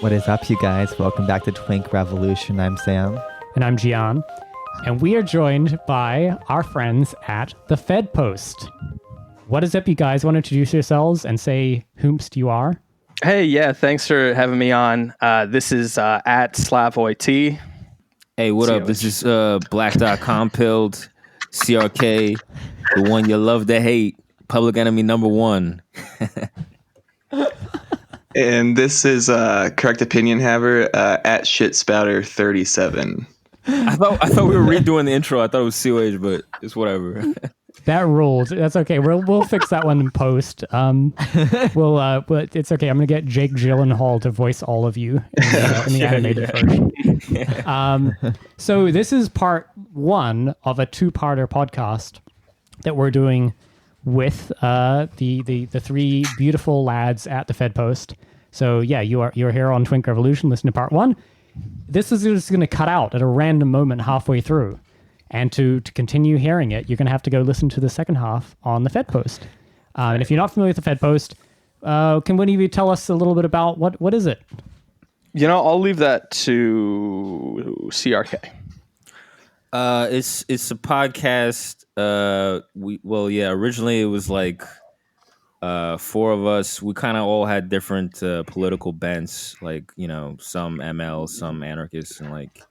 What is up, you guys? Welcome back to Twink Revolution. I'm Sam. And I'm Gian. And we are joined by our friends at the Fedpost. What is up, you guys? Want to introduce yourselves and say whomst you are? Hey, yeah, thanks for having me on. This is at Slavoj T. Hey, what up? This is Black.com Pilled, CRK, the one you love to hate, public enemy number one. And this is Correct Opinion Haver at Shitspouter37. I thought we were redoing the intro. I thought it was COH, but it's whatever. That ruled. That's okay. We'll fix that one in post. But it's okay. I'm gonna get Jake Gyllenhaal to voice all of you in the animated version. So this is part one of a two-parter podcast that we're doing with the three beautiful lads at the Fedpost. So yeah, you're here on Twink Revolution. Listen to part one. This is just going to cut out at a random moment halfway through. And to continue hearing it, you're going to have to go listen to the second half on the Fedpost. And if you're not familiar with the Fedpost, can one of you tell us a little bit about what is it? You know, I'll leave that to CRK. It's a podcast. Originally it was like four of us. We kind of all had different political bents, like, you know, some ML, some anarchists, and like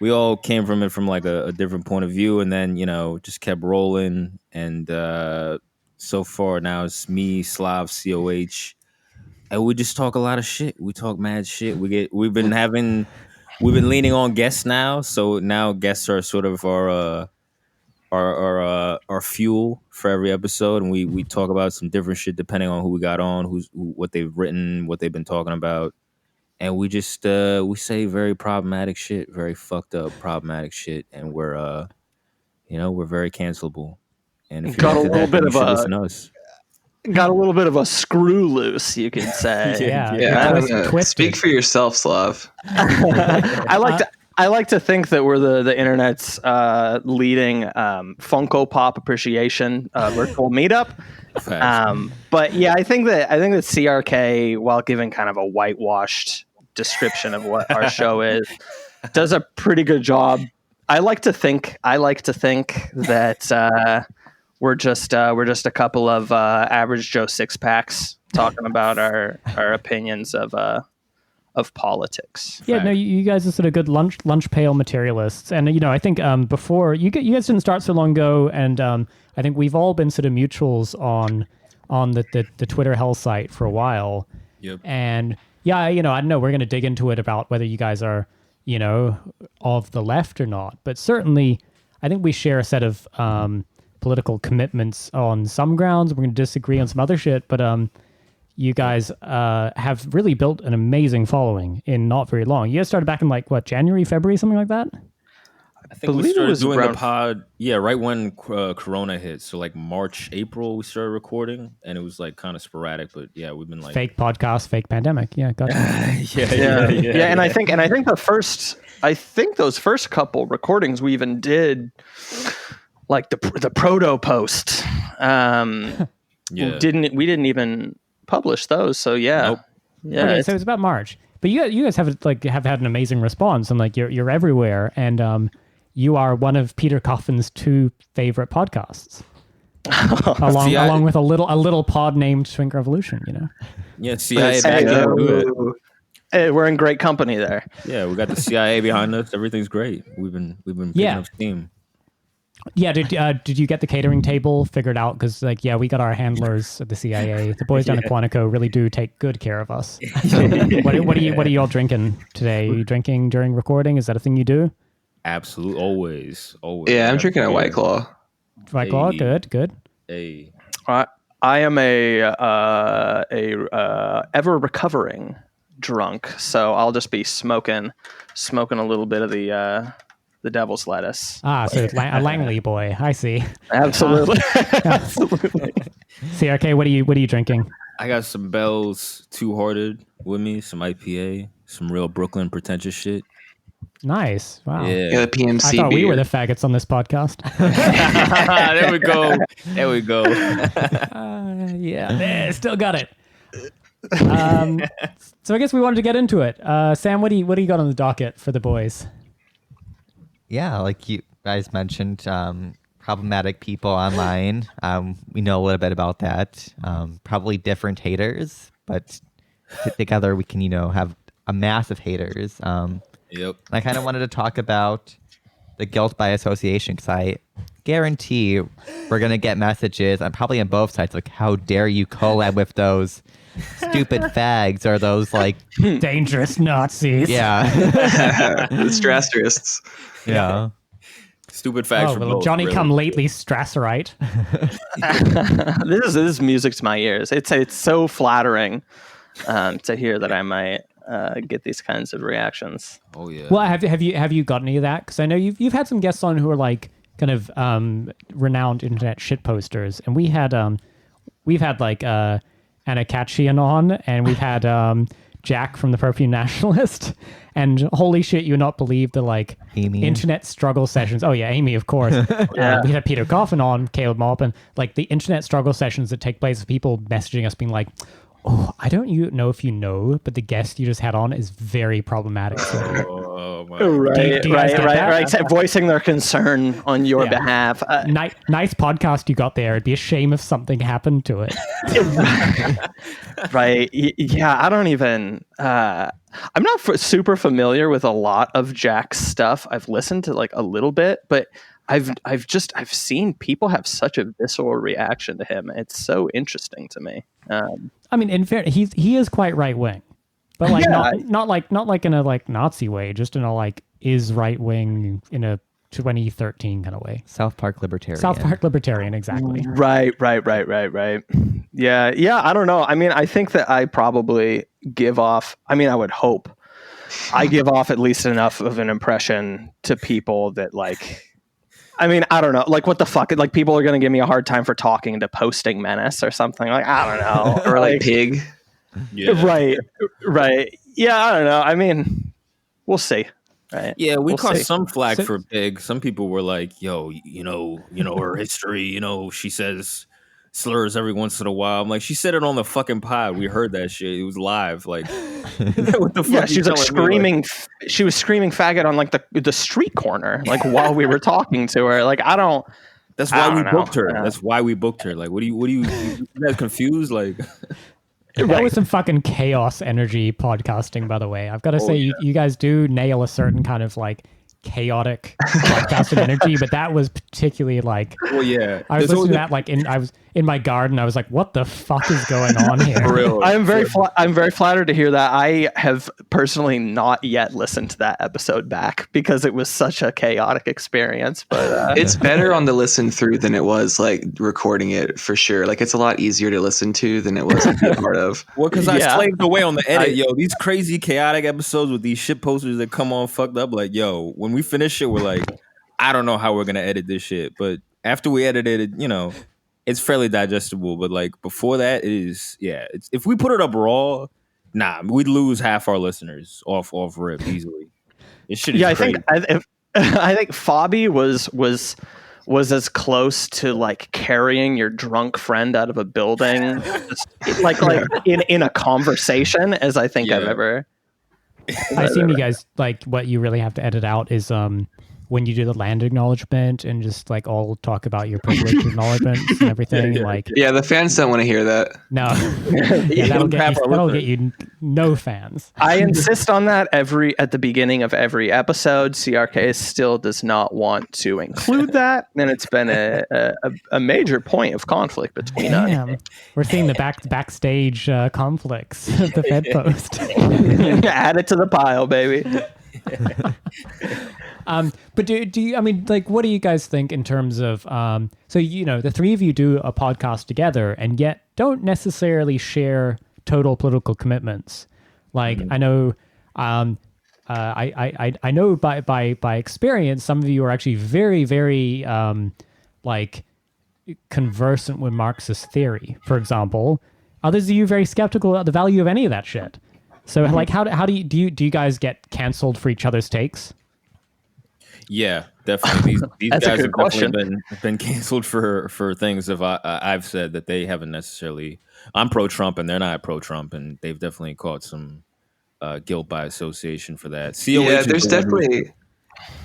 we all came from it from like a different point of view, and then, you know, just kept rolling. And so far now it's me, Slav, COH, and we just talk a lot of shit. We talk mad shit. We've been leaning on guests now, so now guests are sort of our fuel for every episode, and we talk about some different shit depending on who we got on, what they've written, what they've been talking about, and we just we say very problematic shit, very fucked up problematic shit, and we're very cancelable. And if got a little bit of listen to us. Got a little bit of a screw loose, you could say. Yeah. Speak for yourself, Slav. I like to think that we're the internet's leading Funko Pop appreciation virtual meetup. But yeah, I think that CRK, while giving kind of a whitewashed description of what our show is, does a pretty good job. I like to think that we're just a couple of average Joe six packs talking about our opinions of politics. Yeah, no, you guys are sort of good lunch pail materialists, and you know, I think before you guys didn't start so long ago, and I think we've all been sort of mutuals on the Twitter hell site for a while. Yep. And yeah, you know, I don't know, we're going to dig into it about whether you guys are, you know, of the left or not, but certainly I think we share a set of political commitments on some grounds. We're going to disagree on some other shit, but you guys have really built an amazing following in not very long. You guys started back in like what, January, February, something like that? I think we started doing the pod, right when Corona hit. So like March, April, we started recording, and it was like kind of sporadic. But yeah, we've been like fake podcast, fake pandemic. Yeah, gotcha. yeah. And I think those first couple recordings we even did, like the proto post. We didn't even publish those. So yeah, nope. Yeah. Okay, so it's about March. But you guys have had an amazing response, and like you're everywhere, and you are one of Peter Coffin's two favorite podcasts, along with a little pod named Twink Revolution. You know. Yeah, CIA back in. Hey, we're in great company there. Yeah, we got the CIA behind us. Everything's great. We've been picking up steam. Yeah, did you get the catering table figured out? Because we got our handlers at the CIA. The boys down at Quantico really do take good care of us. What are you all drinking today? Are you drinking during recording? Is that a thing you do? Absolutely, always. Yeah, I'm drinking a White Claw. White Claw, good. Hey, I am a ever recovering drunk, so I'll just be smoking a little bit of the devil's lettuce. So it's a Langley boy. I see. Absolutely. Absolutely. CRK, what are you drinking? I got some Bell's Two Hearted with me, some IPA, some real Brooklyn pretentious shit. Nice. Wow. Yeah, the PMC I thought beer. we were the faggots on this podcast. There we go. Yeah, still got it. So I guess we wanted to get into it. Sam, what do you got on the docket for the boys? Yeah, like you guys mentioned, problematic people online. We know a little bit about that. Probably different haters, but together we can, have a mass of haters. Yep. I kind of wanted to talk about the guilt by association because I guarantee we're going to get messages, and probably on both sides, like, how dare you collab with those stupid fags or those, like... dangerous Nazis. Yeah. The Strasserists. Yeah. Stupid facts for both, Johnny really. come lately Strasserite. This is music to my ears. It's so flattering to hear that I might get these kinds of reactions. Oh yeah. Well, have you got any of that? Because I know you've had some guests on who are like kind of renowned internet shit posters, and we've had like Anna Kachian on, and we've had Jack from the Perfume Nationalist, and holy shit, you would not believe the like Amy. internet struggle sessions. Oh yeah, Amy, of course. Yeah. We had Peter Coffin on, Caleb Mop, and like the internet struggle sessions that take place with people messaging us being like, oh, I don't know if you know, but the guest you just had on is very problematic. Oh my. Right, do you guys get that? right. Voicing their concern on your Yeah. behalf. Nice podcast you got there. It'd be a shame if something happened to it. Right. Yeah, I don't even... I'm not super familiar with a lot of Jack's stuff. I've listened to like a little bit, but I've seen people have such a visceral reaction to him. It's so interesting to me. I mean, in fairness, he is quite right wing, but like Yeah. not like in a like Nazi way, just in a like is right wing in a 2013 kind of way. South Park Libertarian. South Park Libertarian, exactly. Right. Yeah, I don't know. I mean, I think that I probably give off, I mean, I would hope I give off at least enough of an impression to people that like, I mean, I don't know, like what the fuck, like people are going to give me a hard time for talking to Posting Menace or something, like, I don't know. Or like Pig. Yeah. Right. Yeah, I don't know. I mean, we'll see. Right. Yeah, we We'll caught see. some flack So- for Pig. Some people were like, "Yo, you know her history. She says slurs every once in a while." I'm like, she said it on the fucking pod. We heard that shit. It was live. Like, what the fuck? Yeah, you she's like telling me? screaming. She was screaming faggot on like the street corner, like while we were talking to her. Like, I don't. That's I why we don't know. booked her. Yeah. That's why we booked her. Like, what do you guys confused? Like, That was some fucking chaos energy podcasting, by the way. I've got to say, yeah. you guys do nail a certain kind of like chaotic podcasting energy, but that was particularly like well, yeah. I was There's listening to always- that like I was in my garden. I was like, what the fuck is going on here? For real. I'm very flattered to hear that. I have personally not yet listened to that episode back because it was such a chaotic experience. But It's better on the listen through than it was like recording it for sure. Like it's a lot easier to listen to than it was to be a part of. Well, because I Yeah. slaved away on the edit, yo. These crazy, chaotic episodes with these shit posters that come on fucked up. Like, yo, when we finish it, we're like, I don't know how we're gonna edit this shit. But after we edit it, it's fairly digestible. But like before that, it is, yeah. It's, if we put it up raw, we'd lose half our listeners off rip easily. This shit is yeah, crazy. I think Fabi was as close to like carrying your drunk friend out of a building, like in a conversation as I think I've Yeah. ever. I assume you guys like what you really have to edit out is when you do the land acknowledgement and just like all talk about your privilege acknowledgements and everything. Yeah. Like Yeah, the fans don't want to hear that. no, yeah, that'll Crap, get you no fans. I insist on that at the beginning of every episode. CRK still does not want to include that, and it's been a major point of conflict between us. Damn, we're seeing the backstage conflicts of the Fedpost. Add it to the pile, baby. But do you? I mean, like, what do you guys think in terms of? So the three of you do a podcast together, and yet don't necessarily share total political commitments. Like, I know, I know by experience, some of you are actually very, very like conversant with Marxist theory, for example. Others of you very skeptical about the value of any of that shit. So, like, how do you guys get canceled for each other's takes? Yeah, definitely. These That's a guys good have question. definitely been canceled for things I've said that they haven't necessarily. I'm pro-Trump and they're not pro-Trump, and they've definitely caught some guilt by association for that. COH Yeah, is the one who's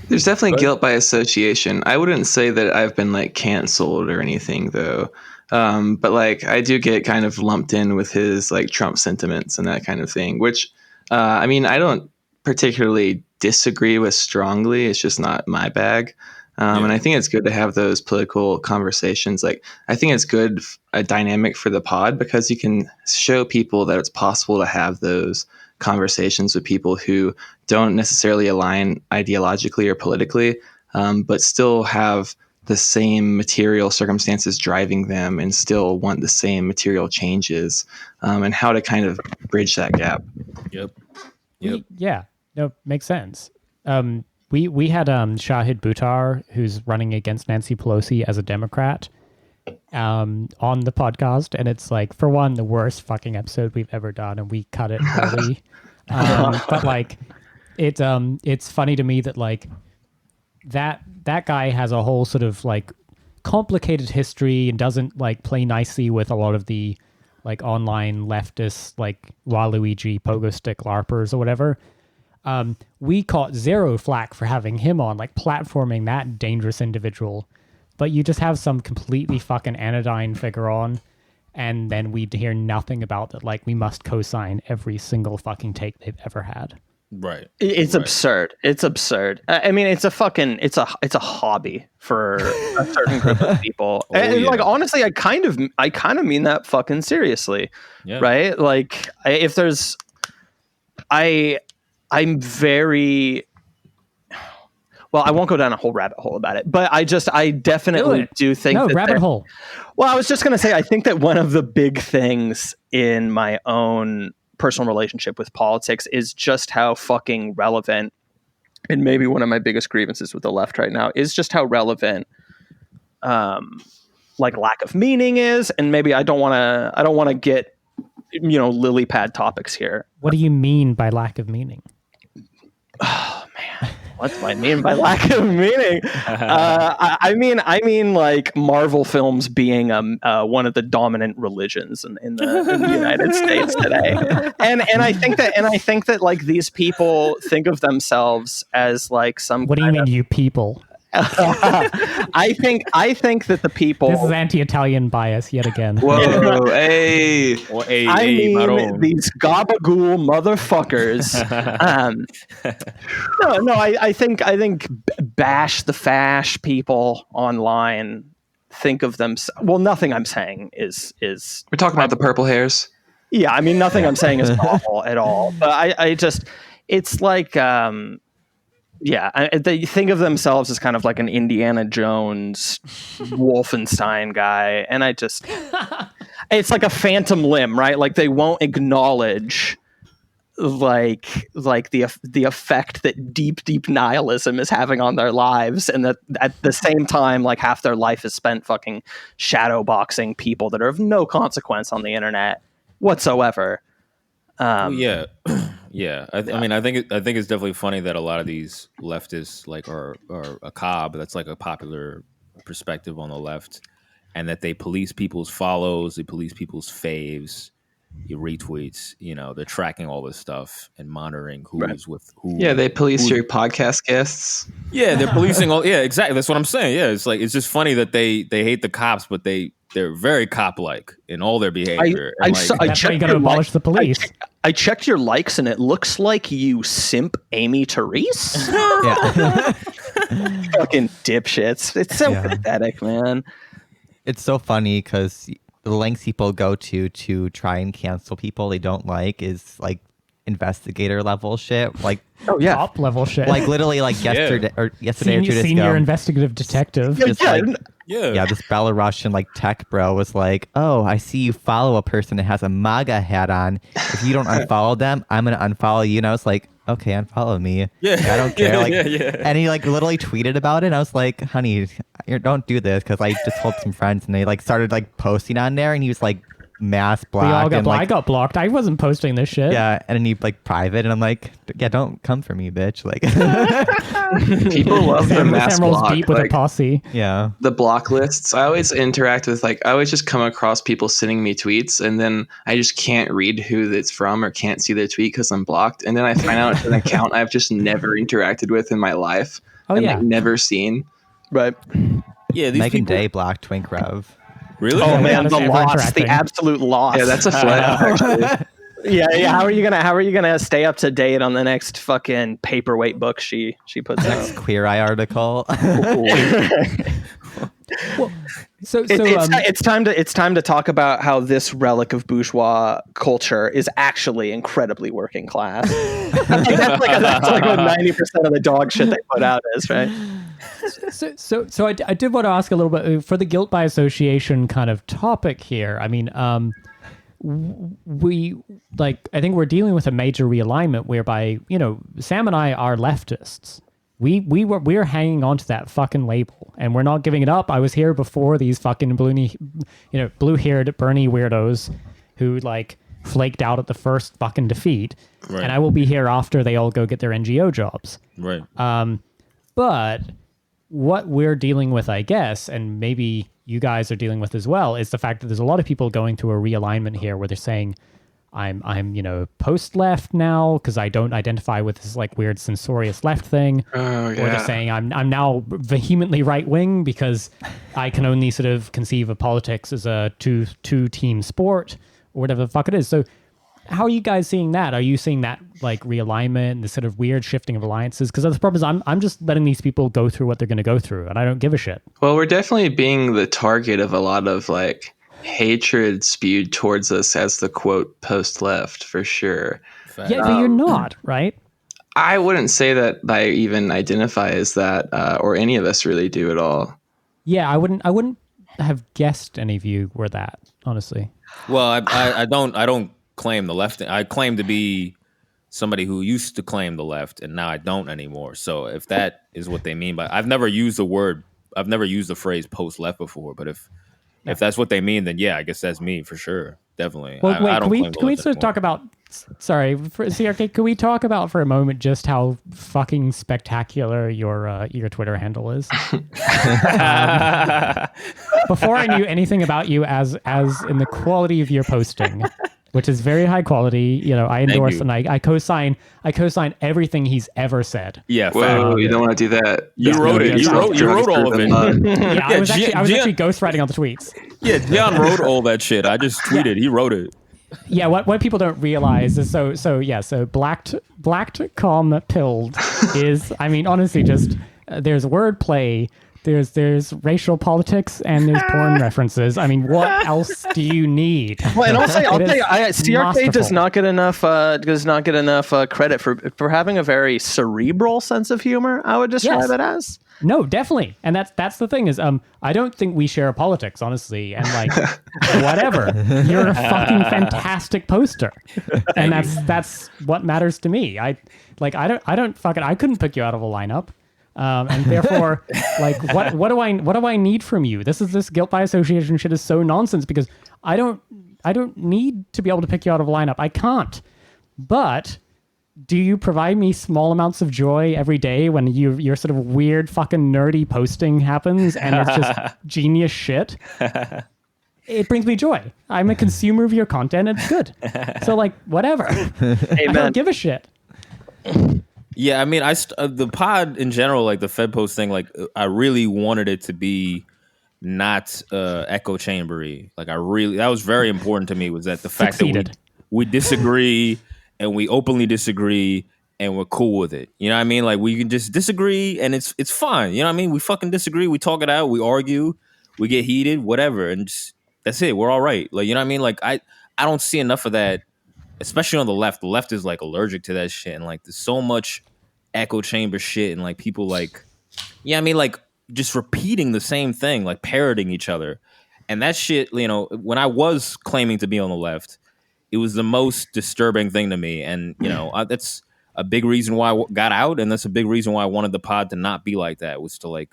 there's definitely Good. guilt by association. I wouldn't say that I've been like canceled or anything though. But like I do get kind of lumped in with his like Trump sentiments and that kind of thing, which I mean, I don't particularly disagree with strongly. It's just not my bag. Yeah. And I think it's good to have those political conversations. Like, I think it's good, a dynamic for the pod, because you can show people that it's possible to have those conversations with people who don't necessarily align ideologically or politically, but still have the same material circumstances driving them and still want the same material changes, and how to kind of bridge that gap. Yep. Yeah, no, makes sense. We had Shahid Buttar, who's running against Nancy Pelosi as a Democrat, on the podcast, and it's like, for one, the worst fucking episode we've ever done, and we cut it early. But like, it's funny to me that like that guy has a whole sort of like complicated history and doesn't like play nicely with a lot of the like online leftists, like Waluigi, pogo stick LARPers or whatever. We caught zero flack for having him on, like platforming that dangerous individual. But you just have some completely fucking anodyne figure on, and then we hear nothing about that. Like, we must co-sign every single fucking take they've ever had. Right. It's absurd. It's absurd. I mean, it's a hobby for a certain group of people. And yeah. like, honestly, I kind of mean that fucking seriously. Yeah. Right? Like, I'm very, well, I won't go down a whole rabbit hole about it, but I definitely do think No, that rabbit hole. Well, I was just going to say, I think that one of the big things in my own personal relationship with politics is just how fucking relevant, and maybe one of my biggest grievances with the left right now is just how relevant, like, lack of meaning is. And maybe I don't want to get, lily pad topics here. What do you mean by lack of meaning? Oh man, what do I mean by lack of meaning? I mean like Marvel films being one of the dominant religions in the United States today, and I think that like these people think of themselves as like some. What do you mean, you people? I think that the people. This is anti-Italian bias yet again. Whoa, hey. Well, I mean, these gabagool motherfuckers. No, I think bash the fash people online think of them. Well, nothing I'm saying is. We're talking about the purple hairs. Yeah, I mean, nothing I'm saying is awful at all. But I just, it's like, they think of themselves as kind of like an Indiana Jones, Wolfenstein guy, and it's like a phantom limb, right? Like they won't acknowledge like the effect that deep nihilism is having on their lives, and that at the same time, like half their life is spent fucking shadow boxing people that are of no consequence on the internet whatsoever. Yeah. I mean, I think it's definitely funny that a lot of these leftists like are a cob. That's like a popular perspective on the left, and that they police people's follows, they police people's faves, your retweets. They're tracking all this stuff and monitoring who's with who. Yeah, they police your podcast guests. Yeah, they're policing all. Yeah, exactly. That's what I'm saying. Yeah, it's just funny that they hate the cops, but they're very cop-like in all their behavior. That's why you got to abolish the police. I checked your likes, and it looks like you simp Amy Therese. Yeah. Fucking dipshits. It's so pathetic, man. It's so funny because the lengths people go to try and cancel people they don't like is like investigator level shit. Like, oh yeah, top level shit. Like literally, like yesterday or 2 days senior ago, investigative detective. Yeah, this Belarusian like tech bro was like, "Oh, I see you follow a person that has a MAGA hat on. If you don't unfollow them, I'm gonna unfollow you." And I was like, "Okay, unfollow me. Yeah, I don't care." Yeah. And he like literally tweeted about it. And I was like, "Honey, don't do this," because I just told some friends, and they like started like posting on there, and he was like mass block. We all got and, I got blocked. I wasn't posting this shit. Yeah, and then you like private, and I'm like, yeah, don't come for me, bitch. Like, People love the mass Sam rolls block. deep with a posse. yeah, The block lists. I always interact with I always just come across people sending me tweets, and then I just can't read who it's from or can't see their tweet because I'm blocked. And then I find out it's an account I've just never interacted with in my life. Oh, and yeah. never seen. Right. Yeah, these Megan people Day blocked Twink Rev. really. Oh Yeah, man, the never loss, interacting. the absolute loss. Yeah, that's a flag. Actually. Yeah. How are you gonna stay up to date on the next fucking paperweight book she puts out? Queer Eye article. It's time to talk about how this relic of bourgeois culture is actually incredibly working class. that's like what 90% of the dog shit they put out is, right? So I did want to ask a little bit for the guilt by association kind of topic here. I mean, we I think we're dealing with a major realignment whereby, Sam and I are leftists. We're hanging on to that fucking label and we're not giving it up. I was here before these fucking blue-haired Bernie weirdos who flaked out at the first fucking defeat. Right. And I will be here after they all go get their NGO jobs. Right. But what we're dealing with, I guess, and maybe you guys are dealing with as well, is the fact that there's a lot of people going through a realignment here where they're saying, I'm post-left now because I don't identify with this weird censorious left thing. Oh, Or they're saying I'm now vehemently right-wing because I can only sort of conceive of politics as a two-team sport or whatever the fuck it is. So how are you guys seeing that? Are you seeing that realignment, the sort of weird shifting of alliances? Because the problem is I'm just letting these people go through what they're going to go through, and I don't give a shit. Well, we're definitely being the target of a lot of hatred spewed towards us as the quote post left for sure. Yeah, but you're not, right? I wouldn't say that I even identify as that, or any of us really do at all. Yeah, I wouldn't have guessed any of you were that, honestly. Well, I don't claim the left. I claim to be somebody who used to claim the left, and now I don't anymore. So if that is what they mean by, I've never used the phrase post left before. But if that's what they mean, then yeah, I guess that's me for sure, definitely. Well, I don't claim the can we left just talk about? Sorry, CRK. Can we talk about for a moment just how fucking spectacular your Twitter handle is? Before I knew anything about you, as in the quality of your posting, which is very high quality. I endorse and I co-sign everything he's ever said. Yeah, Whoa, you don't want to do that. You wrote it. You wrote all of it. Yeah, I was actually ghostwriting all the tweets. Yeah, Dion wrote all that shit. I just tweeted. He wrote it. Yeah, what people don't realize is so blacked calm pilled is, I mean, honestly, just there's wordplay, there's racial politics, and there's porn references. I mean, what else do you need? Well, and I'll tell you, CRK masterful. does not get enough credit for having a very cerebral sense of humor. I would describe it as. No, definitely, and that's the thing is, I don't think we share politics, honestly, and whatever. You're a fucking fantastic poster, and that's what matters to me. I couldn't pick you out of a lineup. And therefore, what do I need from you? This guilt by association shit is so nonsense because I don't need to be able to pick you out of a lineup. I can't. But do you provide me small amounts of joy every day when your sort of weird fucking nerdy posting happens and it's just genius shit? It brings me joy. I'm a consumer of your content. And it's good. So whatever. I don't give a shit. Yeah, I mean, the pod in general, the Fedpost thing, I really wanted it to be not echo chambery. That was very important to me, was that the fact that we disagree and we openly disagree and we're cool with it. You know what I mean? We can just disagree and it's fine. You know what I mean? We fucking disagree, we talk it out, we argue, we get heated, whatever, and that's it. We're all right. You know what I mean? I don't see enough of that. Especially on the left. The left is allergic to that shit, and there's so much echo chamber shit, and people just repeating the same thing, parroting each other, and that shit. When I was claiming to be on the left, it was the most disturbing thing to me, and that's a big reason why I got out, and that's a big reason why I wanted the pod to not be like that. Was to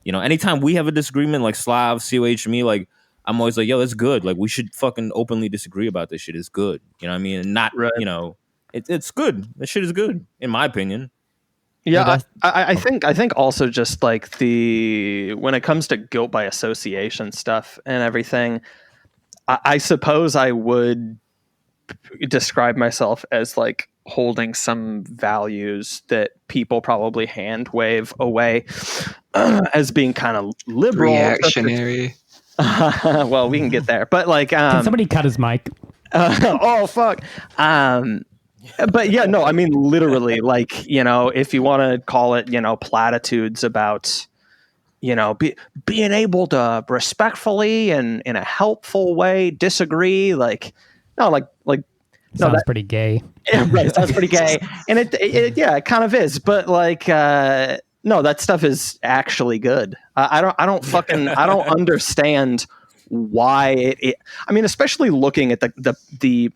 anytime we have a disagreement, Slav, COH, me, I'm always like, yo, that's good. Like we should fucking openly disagree about this shit. It's good. You know what I mean? And not, Right. you know, it's good. That shit is good, in my opinion. Yeah, I think also just like when it comes to guilt by association stuff and everything, I suppose I would describe myself as like holding some values that people probably hand wave away as being kind of liberal, reactionary. Well, we can get there, but like, Can somebody cut his mic? Oh fuck. But yeah, no, I mean literally, like, you know, if you want to call it, you know, platitudes about, you know, being able to respectfully and in a helpful way disagree, like, no, like Sounds pretty gay. Yeah, right, sounds pretty gay, and it it kind of is, but like, no, that stuff is actually good. I don't understand why it. I mean, especially looking at the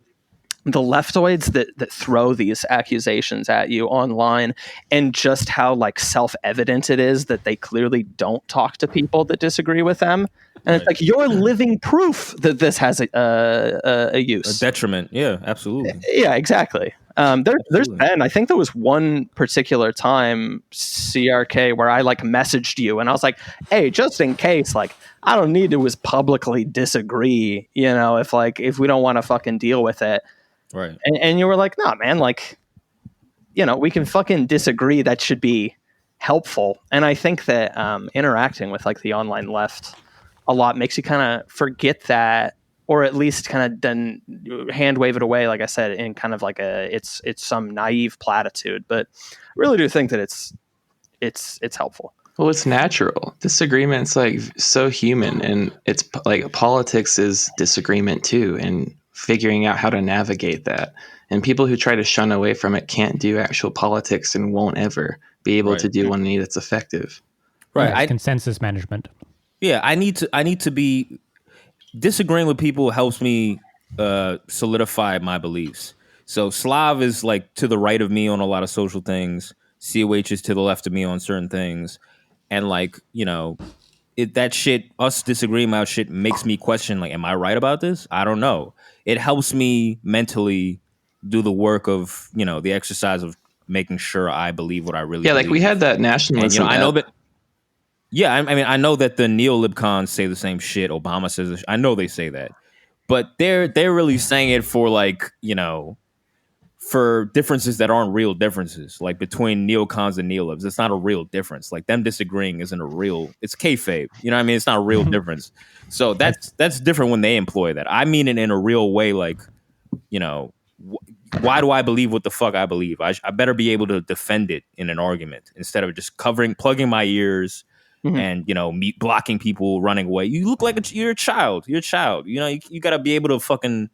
leftoids that throw these accusations at you online, and just how like self-evident it is that they clearly don't talk to people that disagree with them. And it's like, you're living proof that this has a use. A detriment. Yeah, absolutely. Yeah, exactly. There's been, I think there was one particular time, CRK, where I like messaged you and I was like, hey, just in case, like, I don't need to publicly disagree, you know, if we don't want to fucking deal with it. Right. And you were like, nah, man, like, you know, we can fucking disagree. That should be helpful. And I think that interacting with like the online left a lot makes you kind of forget that, or at least kind of then hand wave it away, like I said, in kind of like it's some naive platitude. But I really do think that it's helpful. Well, it's natural. Disagreement's like so human, and it's like politics is disagreement too, and figuring out how to navigate that. And people who try to shun away from it can't do actual politics and won't ever be able to do one that's effective. Right. Yeah, consensus management. Yeah, I need to be disagreeing with people helps me solidify my beliefs. So Slav is like to the right of me on a lot of social things. COH is to the left of me on certain things. And like, you know, us disagreeing about shit makes me question, like, am I right about this? I don't know. It helps me mentally do the work of, you know, the exercise of making sure I believe what I really believe. Like we had that nationalism. And, you know, I know that. Yeah, I mean, I know that the neo-libcons say the same shit. Obama says, I know they say that, but they're really saying it for like, you know, for differences that aren't real differences, like between neocons and neolibs. It's not a real difference. Like them disagreeing isn't a real. It's kayfabe. You know what I mean? It's not a real difference. So that's different when they employ that. I mean it in a real way, like, you know, why do I believe what the fuck I believe? I better be able to defend it in an argument instead of just plugging my ears. Mm-hmm. And, you know, blocking people, running away. You look like you're a child. You're a child. You know, you got to be able to fucking,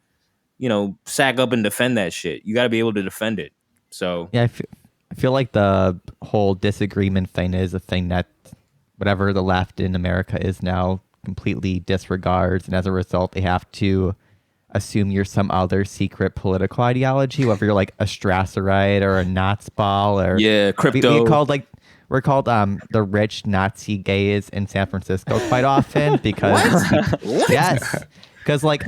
you know, sack up and defend that shit. You got to be able to defend it. So yeah, I feel like the whole disagreement thing is a thing that whatever the left in America is now completely disregards, and as a result, they have to assume you're some other secret political ideology, whether you're like a Strasserite or a Nazi-ball or crypto. We're called the rich Nazi gays in San Francisco quite often because yes, because like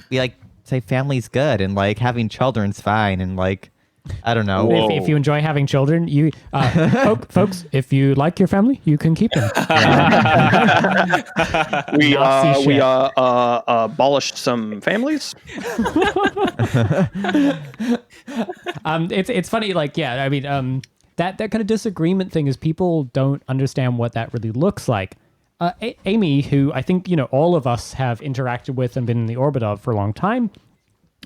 we like say family's good and like having children's fine and like I don't know. If you enjoy having children, you folks, if you like your family, you can keep them. We abolished some families. It's funny, like, yeah, I mean, that kind of disagreement thing is people don't understand what that really looks like. Amy, who I think, you know, all of us have interacted with and been in the orbit of for a long time.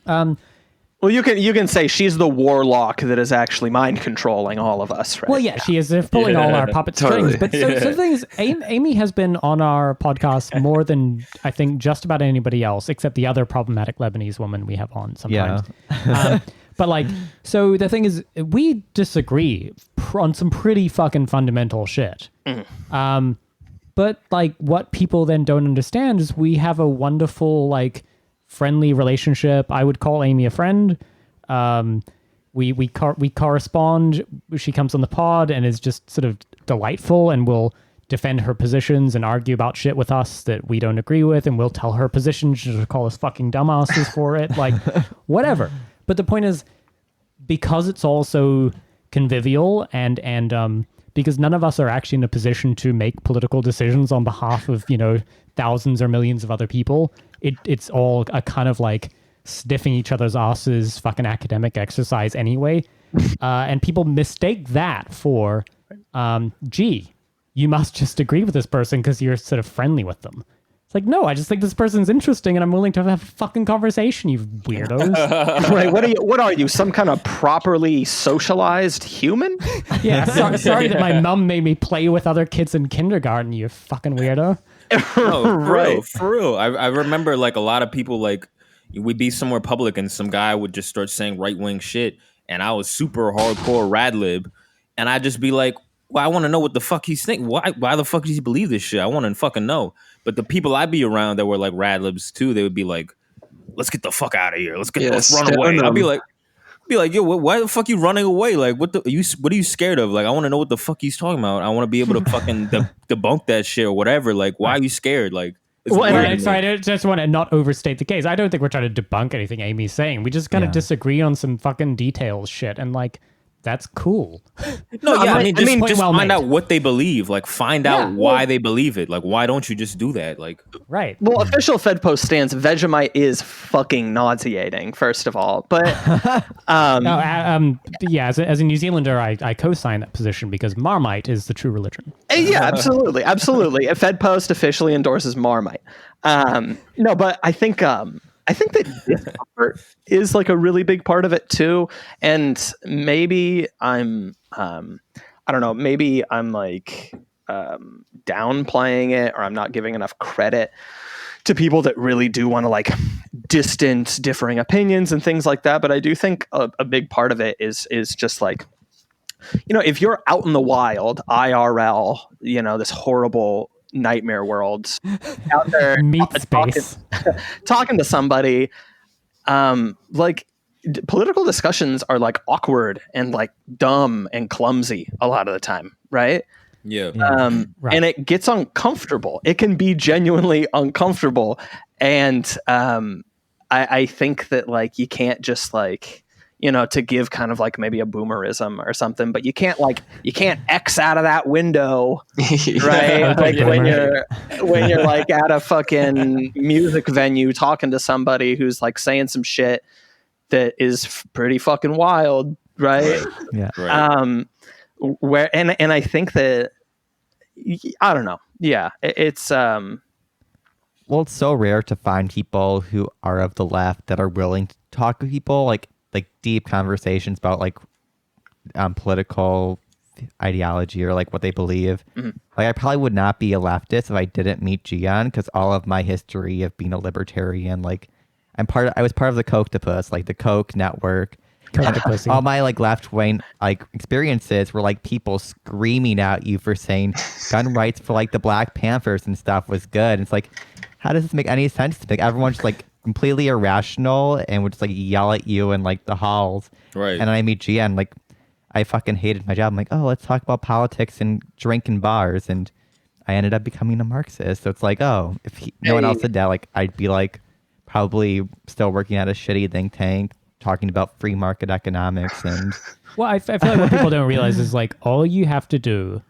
Well, you can say she's the warlock that is actually mind controlling all of us, right? Well, yeah, she is. They're pulling all our puppet strings. But so the thing is, Amy has been on our podcast more than I think just about anybody else, except the other problematic Lebanese woman we have on sometimes. Yeah. But like, so the thing is, we disagree on some pretty fucking fundamental shit. But like, what people then don't understand is we have a wonderful, like, friendly relationship. I would call Amy a friend. We correspond. She comes on the pod and is just sort of delightful and will defend her positions and argue about shit with us that we don't agree with, and we'll tell her position. She'll call us fucking dumbasses for it. Like, whatever. But the point is, because it's all so convivial and because none of us are actually in a position to make political decisions on behalf of, thousands or millions of other people, it's all a kind of like sniffing each other's asses fucking academic exercise anyway. And people mistake that for, gee, you must just agree with this person because you're sort of friendly with them. It's like, no, I just think this person's interesting and I'm willing to have a fucking conversation, you weirdos. Right, what are you, some kind of properly socialized human? Yeah, sorry that my mom made me play with other kids in kindergarten, you fucking weirdo. No, Right. for real. I remember like a lot of people, like we'd be somewhere public and some guy would just start saying right-wing shit and I was super hardcore radlib and I'd just be like, well, I want to know what the fuck he's thinking. Why the fuck does he believe this shit? I want to fucking know. But the people I'd be around that were like radlibs too, they would be like, let's get the fuck out of here. Let's run away. I'd be like, yo, why the fuck you running away? Like, what are you scared of? Like, I want to know what the fuck he's talking about. I want to be able to fucking debunk that shit or whatever. Like, why are you scared? Like, I just want to not overstate the case. I don't think we're trying to debunk anything Amy's saying. We just kind of disagree on some fucking details shit, and like, that's cool. No, yeah, I mean, just find out made. what they believe. Like, find out why they believe it. Like, why don't you just do that? Like, right. Well, official Fedpost stance, Vegemite is fucking nauseating, first of all. But yeah, as a New Zealander, I co-sign that position because Marmite is the true religion. Yeah, absolutely. Fedpost officially endorses Marmite. No, but I think that discomfort is like a really big part of it too. And maybe I'm, I don't know, maybe I'm like downplaying it, or I'm not giving enough credit to people that really do want to like distance differing opinions and things like that. But I do think a big part of it is just like, if you're out in the wild, IRL, this horrible nightmare world out there meat space talking to somebody, like political discussions are like awkward and like dumb and clumsy a lot of the time, right? Yeah. Right. And it gets uncomfortable. It can be genuinely uncomfortable, and I think that like you can't just like, to give kind of like maybe a boomerism or something, but you can't X out of that window, right? Like when you're like at a fucking music venue talking to somebody who's like saying some shit that is pretty fucking wild, right? Yeah. Right. And I think that, I don't know. Yeah, it's well, it's so rare to find people who are of the left that are willing to talk to people like deep conversations about like political ideology or like what they believe. Mm-hmm. Like, I probably would not be a leftist if I didn't meet Gian, because all of my history of being a libertarian, like I was part of the Coctopus, like the Coke network. All my like left wing like experiences were like people screaming at you for saying gun rights for like the Black Panthers and stuff was good. And it's like, how does this make any sense to me? Like, everyone's just like completely irrational and would just like yell at you in like the halls. Right. And then I meet GN, like I fucking hated my job. I'm like, oh, let's talk about politics and drink in bars. And I ended up becoming a Marxist. So it's like, oh, if no one else did that, like I'd be like probably still working at a shitty think tank talking about free market economics. And well, I feel like what people don't realize is like all you have to do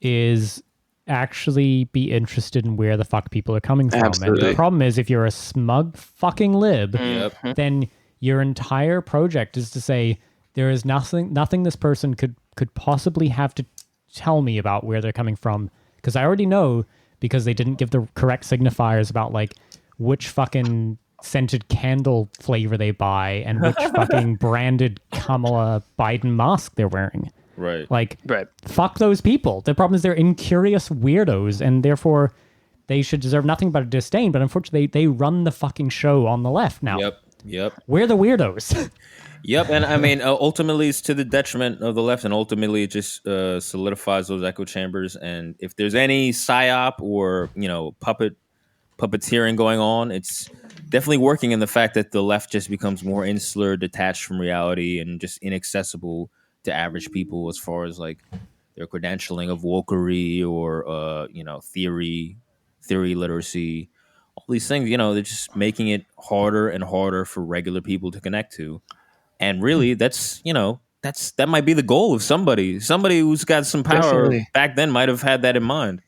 is actually be interested in where the fuck people are coming from. Absolutely. And the problem is, if you're a smug fucking lib, then your entire project is to say there is nothing this person could possibly have to tell me about where they're coming from, because I already know, because they didn't give the correct signifiers about like which fucking scented candle flavor they buy and which fucking branded Kamala Biden mask they're wearing. Right. Like, right. Fuck those people. The problem is they're incurious weirdos, and therefore they should deserve nothing but a disdain. But unfortunately, they run the fucking show on the left now. Yep. We're the weirdos. Yep. And I mean, ultimately, it's to the detriment of the left, and ultimately, it just solidifies those echo chambers. And if there's any psyop or puppeteering going on, it's definitely working in the fact that the left just becomes more insular, detached from reality, and just inaccessible to average people as far as like their credentialing of wokery or theory literacy, all these things. They're just making it harder and harder for regular people to connect to. And really, that might be the goal of somebody who's got some power. Definitely. Back then might have had that in mind.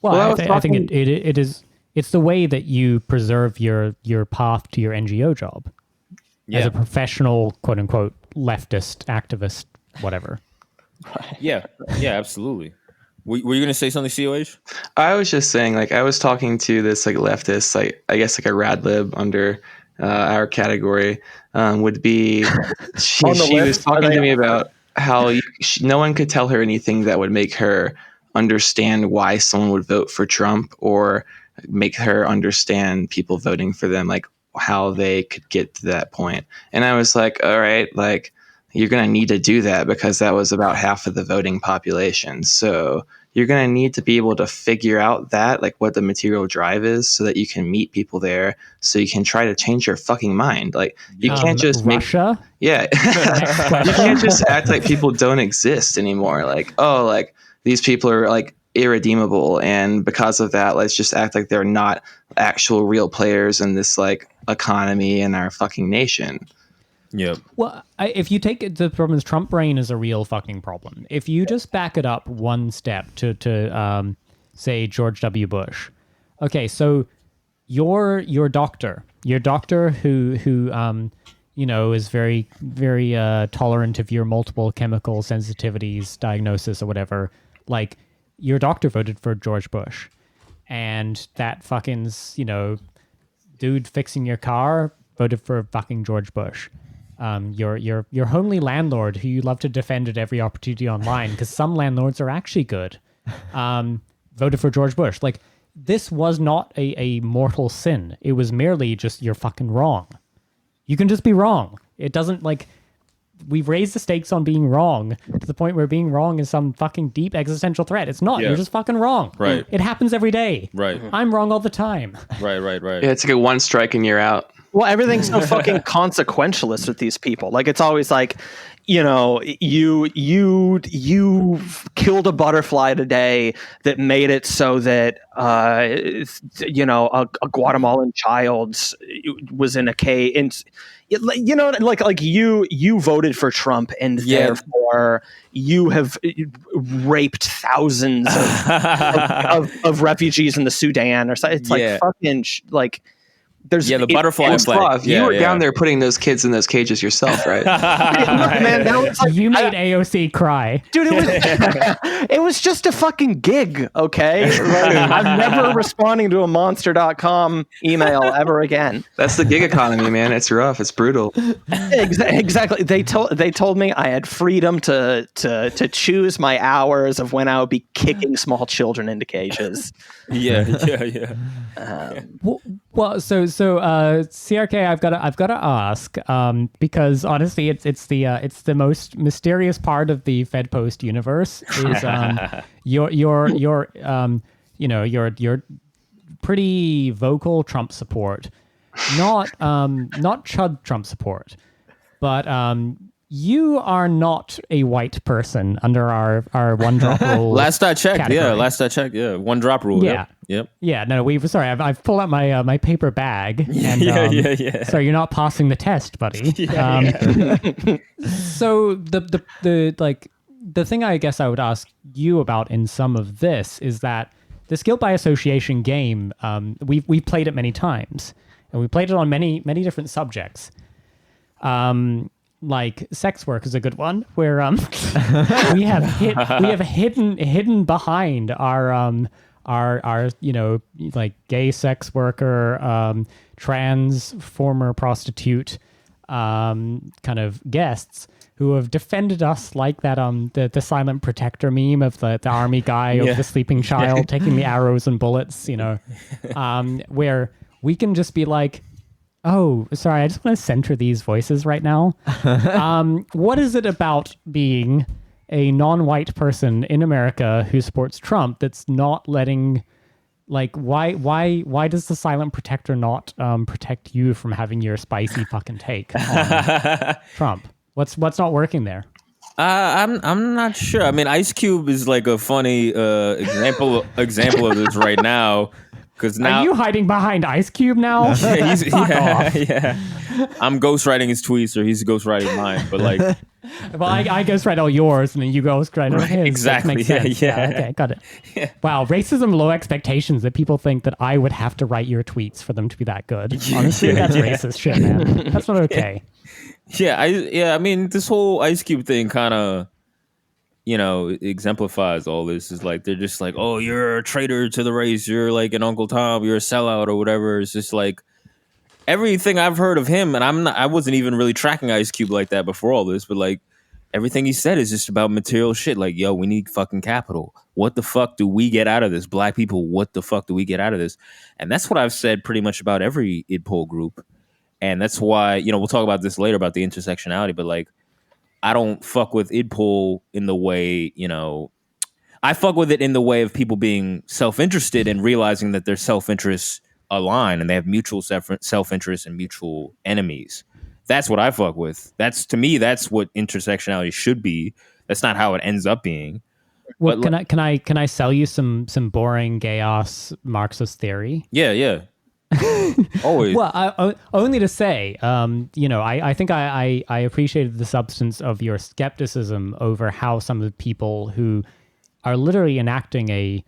Well, I think it is. It's the way that you preserve your path to your NGO job as a professional, quote unquote, leftist activist, whatever. Yeah, absolutely. Were you going to say something, COH? I was just saying, like, I was talking to this like leftist, like I guess like a rad lib under our category would be. She was talking to me about how no one could tell her anything that would make her understand why someone would vote for Trump or make her understand people voting for them, like how they could get to that point. And I was like, all right, like you're going to need to do that because that was about half of the voting population. So you're going to need to be able to figure out that, like what the material drive is so that you can meet people there so you can try to change your fucking mind. Like you can't just Russia? You can't just act like people don't exist anymore. Like, oh, like these people are like irredeemable. And because of that, let's just act like they're not actual real players in this like economy in our fucking nation. Yeah. Well, if you take it, the problem is Trump brain is a real fucking problem. If you just back it up one step to say George W. Bush. Okay, so your doctor who is very, very tolerant of your multiple chemical sensitivities diagnosis or whatever, like your doctor voted for George Bush, and that fucking dude fixing your car voted for fucking George Bush. Your homely landlord who you love to defend at every opportunity online because some landlords are actually good, voted for George Bush. Like, this was not a mortal sin. It was merely just you're fucking wrong. You can just be wrong. It doesn't, like, we've raised the stakes on being wrong to the point where being wrong is some fucking deep existential threat. It's not. Yeah. You're just fucking wrong. Right. It happens every day. Right. I'm wrong all the time. Right. Yeah, it's like a one strike and you're out. Well, everything's so fucking consequentialist with these people. Like, it's always like, you killed a butterfly today that made it so that a Guatemalan child was in a cage. And you voted for Trump, and therefore you have raped thousands of refugees in the Sudan or something. It's like fucking like. The butterfly flag. You were down there putting those kids in those cages yourself, right? Man, that was like, you made AOC cry. Dude, it was just a fucking gig, okay? I'm never responding to a monster.com email ever again. That's the gig economy, man. It's rough. It's brutal. Exactly. They told me I had freedom to choose my hours of when I would be kicking small children into cages. Yeah. Well, so CRK, I've got to ask, because honestly, it's the most mysterious part of the Fedpost universe is your pretty vocal Trump support, not chud Trump support, but you are not a white person under our one drop rule. Last I checked, category. one drop rule. Yeah. Yep. Yeah, no, I've pulled out my paper bag, and so you're not passing the test, buddy. So the thing I guess I would ask you about in some of this is that this guilt by association game, we've played it many times, and we played it on many different subjects. Like sex work is a good one, where we have hidden behind our like gay sex worker, trans former prostitute kind of guests who have defended us, like that the silent protector meme of the army guy of the sleeping child taking the arrows and bullets, where we can just be like, oh, sorry, I just want to center these voices right now. What is it about being a non-white person in America who supports Trump that's not letting, like, why does the silent protector not protect you from having your spicy fucking take on Trump? What's not working there? I'm not sure. I mean, Ice Cube is like a funny example of this right now. Because now, are you hiding behind Ice Cube now? yeah. I'm ghostwriting his tweets, or he's ghostwriting mine. But like, well, I ghostwrite all yours, and then you ghostwrite all his. Exactly. Makes sense. Yeah. Okay, got it. Wow, racism, low expectations. That people think that I would have to write your tweets for them to be that good. Honestly, that's racist shit, man. That's not okay. I mean, this whole Ice Cube thing kind of, exemplifies all this. Is like they're just like, oh, you're a traitor to the race. You're like an Uncle Tom. You're a sellout or whatever. It's just like everything I've heard of him, and I wasn't even really tracking Ice Cube like that before all this, but like everything he said is just about material shit. Like, yo, we need fucking capital. What the fuck do we get out of this? Black people, what the fuck do we get out of this? And that's what I've said pretty much about every idpol group. And that's why, we'll talk about this later about the intersectionality, but like, I don't fuck with idpol in the way, I fuck with it in the way of people being self-interested and realizing that their self-interests align and they have mutual self-interest and mutual enemies. That's what I fuck with. To me, that's what intersectionality should be. That's not how it ends up being. Well, but can I sell you some boring chaos Marxist theory? Yeah. Always. Well, only to say, I think I appreciated the substance of your skepticism over how some of the people who are literally enacting a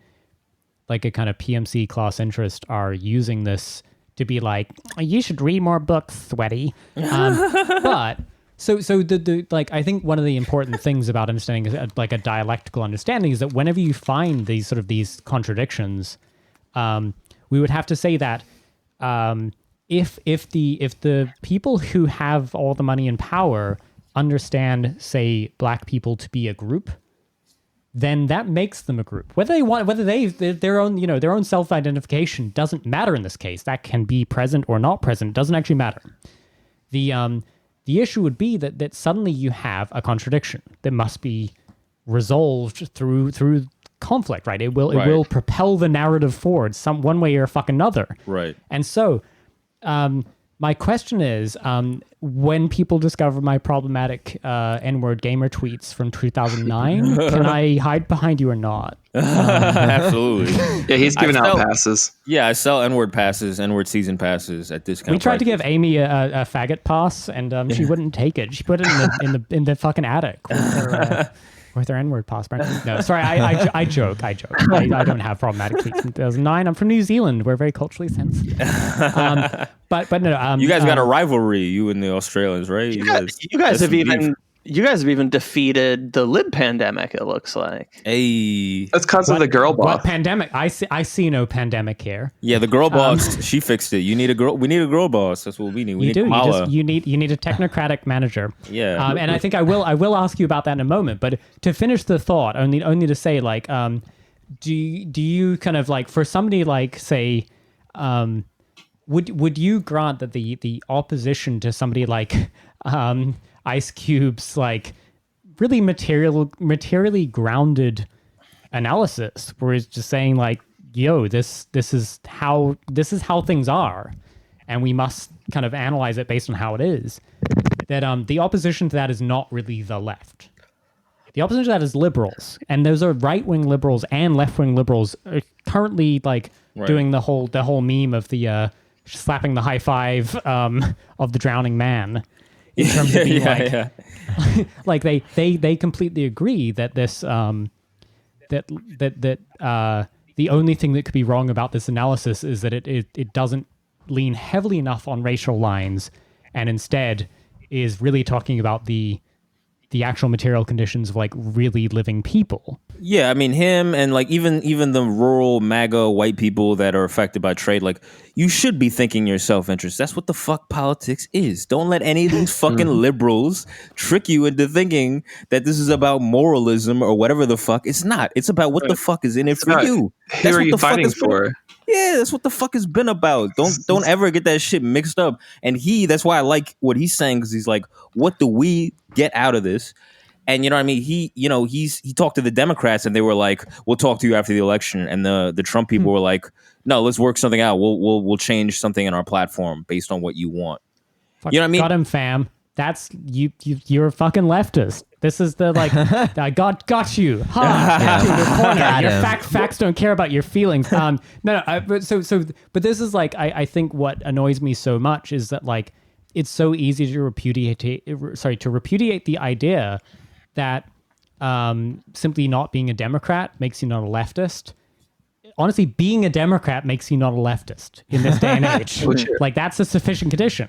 kind of PMC class interest are using this to be like, you should read more books, sweaty. But so the I think one of the important things about understanding like a dialectical understanding is that whenever you find these contradictions, we would have to say that. If the people who have all the money and power understand, say, black people to be a group, then that makes them a group. Whether their own self-identification doesn't matter in this case. That can be present or not present. It doesn't actually matter. The issue would be that suddenly you have a contradiction that must be resolved through conflict, right? It will propel the narrative forward one way or fucking another. Right. And so, my question is, when people discover my problematic N-word gamer tweets from 2009, can I hide behind you or not? Absolutely. Yeah, he's giving out passes. Yeah, I sell N-word passes, N-word season passes at discount. We tried to give Amy a faggot pass, and she wouldn't take it. She put it in the fucking attic with her N-word pass. No, sorry, I joke. I don't have problematic tweets from 2009. I'm from New Zealand. We're very culturally sensitive. But no. You guys got a rivalry, you and the Australians, right? You guys have even defeated the lib pandemic. It looks like. Hey, that's because of the girl boss. What pandemic? I see no pandemic here. Yeah, the girl boss. She fixed it. You need a girl. We need a girl boss. That's what we need. We need Kamala. You need a technocratic manager. Yeah. And I think I will ask you about that in a moment. But to finish the thought, only to say, like, do you kind of like, for somebody like, say, would you grant that the opposition to somebody like Ice Cube's like really materially grounded analysis, where he's just saying like, yo, this is how things are, and we must kind of analyze it based on how it is, that the opposition to that is not really the left. The opposition to that is liberals, and those are right-wing liberals and left-wing liberals are currently like doing the whole meme of the slapping the high five of the drowning man. In terms of being like they completely agree that this that the only thing that could be wrong about this analysis is that it doesn't lean heavily enough on racial lines, and instead is really talking about the actual material conditions of like really living people. Yeah, I mean him and like even the rural MAGA white people that are affected by trade, like you should be thinking your self-interest. That's what the fuck politics is. Don't let any of these fucking liberals trick you into thinking that this is about moralism or whatever the fuck. It's not. It's about what the fuck is in it for you. Who are you fighting for? Yeah, that's what the fuck has been about. Don't ever get that shit mixed up. And that's why I like what he's saying, because he's like, what do we get out of this? And you know what I mean? He talked to the Democrats and they were like, we'll talk to you after the election. And the Trump people were like, no, let's work something out. We'll change something in our platform based on what you want. Fuck, you know what I mean? Got him, fam. that's you're a fucking leftist. This is the like I got you. Got you in your corner. Your facts don't care about your feelings. But this is like I think what annoys me so much is that like it's so easy to repudiate the idea that simply not being a Democrat makes you not a leftist. Honestly, being a Democrat makes you not a leftist in this day and age. Like that's a sufficient condition.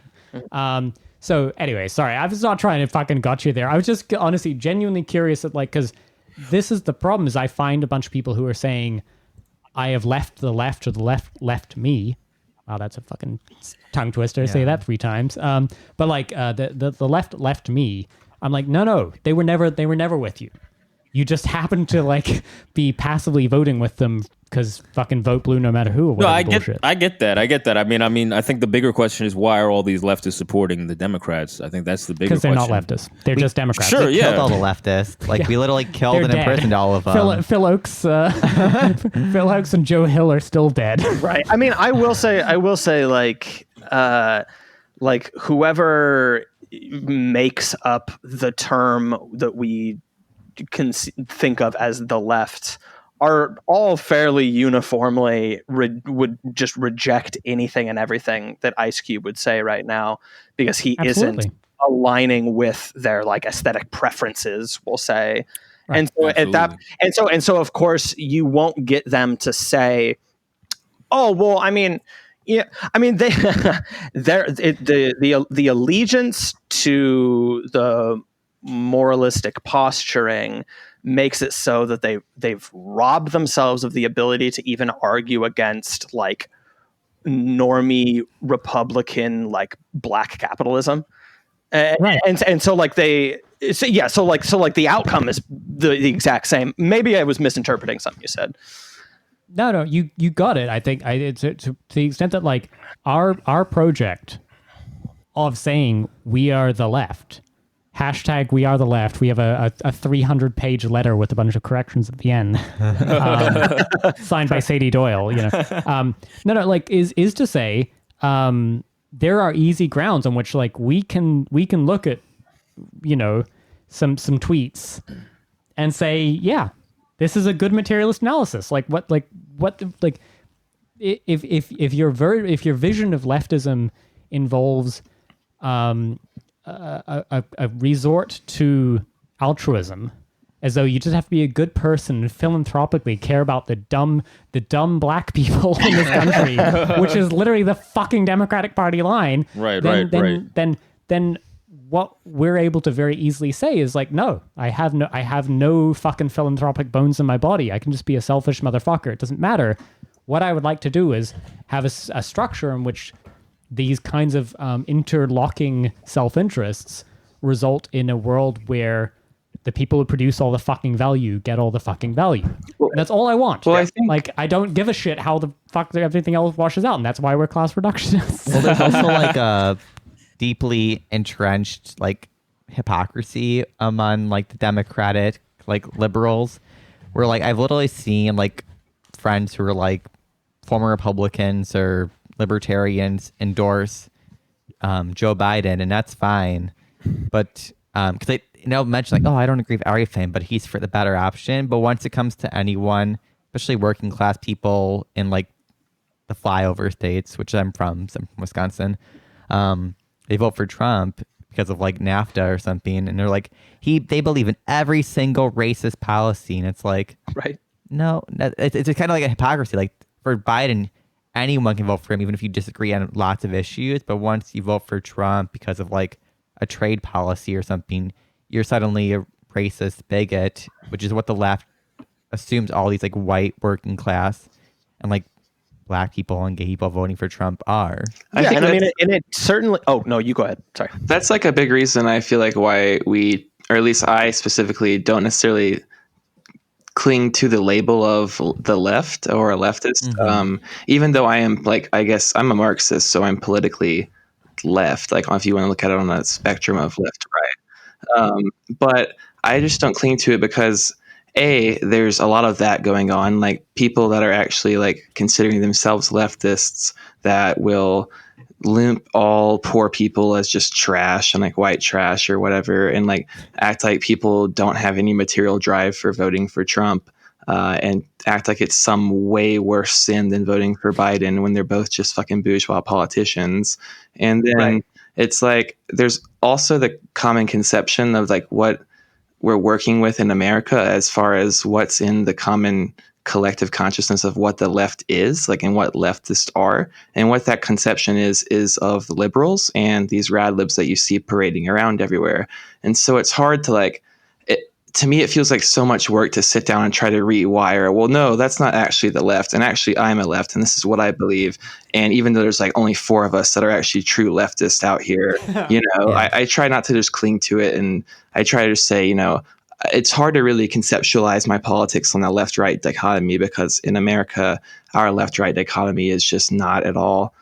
So anyway, sorry, I was not trying to fucking got you there. I was just honestly genuinely curious at like, because this is the problem is I find a bunch of people who are saying I have left the left or the left me. Wow, that's a fucking tongue twister. Yeah. Say that 3 times. But like the left me. I'm like, no, they were never with you. You just happen to like be passively voting with them because fucking vote blue no matter who. Or no, I get that. I mean, I think the bigger question is why are all these leftists supporting the Democrats? I think that's the bigger question. Because they're not leftists. They're just Democrats. Sure, we killed all the leftists. Like we literally killed and imprisoned all of them. Phil Oakes and Joe Hill are still dead. Right. I mean, I will say, like whoever makes up the term that we can think of as the left are all fairly uniformly would just reject anything and everything that Ice Cube would say right now because he isn't aligning with their like aesthetic preferences, we'll say. Right. And so at that of course you won't get them to say, oh well, I mean they the allegiance to the moralistic posturing makes it so that they've robbed themselves of the ability to even argue against like normie Republican like black capitalism, right? And so like the outcome is the exact same. Maybe I was misinterpreting something you said. No, you got it. I think it's to the extent that like our project of saying we are the left. Hashtag we are the left. We have a 300-page letter with a bunch of corrections at the end, signed by Sadie Doyle. You know, like is to say there are easy grounds on which like we can look at, you know, some tweets and say, yeah, this is a good materialist analysis. Like if your vision of leftism involves a resort to altruism, as though you just have to be a good person and philanthropically care about the dumb black people in this country, which is literally the fucking Democratic Party line. Right. Then what we're able to very easily say is like, no, I have no fucking philanthropic bones in my body. I can just be a selfish motherfucker. It doesn't matter. What I would like to do is have a structure in which these kinds of interlocking self-interests result in a world where the people who produce all the fucking value get all the fucking value. Well, that's all I want. Well, I think, like, I don't give a shit how the fuck everything else washes out, and that's why we're class reductionists. Well, there's also like a deeply entrenched like hypocrisy among like the Democratic like liberals, where like I've literally seen like friends who are like former Republicans or libertarians endorse Joe Biden, and that's fine, but because they mention like, oh, I don't agree with everything, but he's for the better option. But once it comes to anyone, especially working class people in like the flyover states, which I'm from Wisconsin, they vote for Trump because of like NAFTA or something, and they're like they believe in every single racist policy, and it's like, right? No, it's kind of like a hypocrisy. Like for Biden, anyone can vote for him, even if you disagree on lots of issues. But once you vote for Trump because of like a trade policy or something, you're suddenly a racist bigot, which is what the left assumes all these like white working class and like black people and gay people voting for Trump are. Yeah, and I mean, and it certainly. Oh no, you go ahead. Sorry. That's like a big reason I feel like why we, or at least I specifically, don't necessarily cling to the label of the left or a leftist. Mm-hmm. Even though I am like, I guess I'm a Marxist, so I'm politically left. Like if you want to look at it on a spectrum of left to right, but I just don't cling to it because there's a lot of that going on. Like people that are actually like considering themselves leftists that will lump all poor people as just trash and like white trash or whatever, and like act like people don't have any material drive for voting for Trump, and act like it's some way worse sin than voting for Biden when they're both just fucking bourgeois politicians. And then it's like there's also the common conception of like what we're working with in America as far as what's in the common collective consciousness of what the left is, like, and what leftists are, and what that conception is of the liberals and these rad libs that you see parading around everywhere. And so it's hard to like, to me, it feels like so much work to sit down and try to rewire. Well, no, that's not actually the left. And actually, I'm a left, and this is what I believe. And even though there's like only 4 of us that are actually true leftists out here, you know, I try not to just cling to it. And I try to say, you know, it's hard to really conceptualize my politics on a left-right dichotomy, because in America, our left-right dichotomy is just not at all,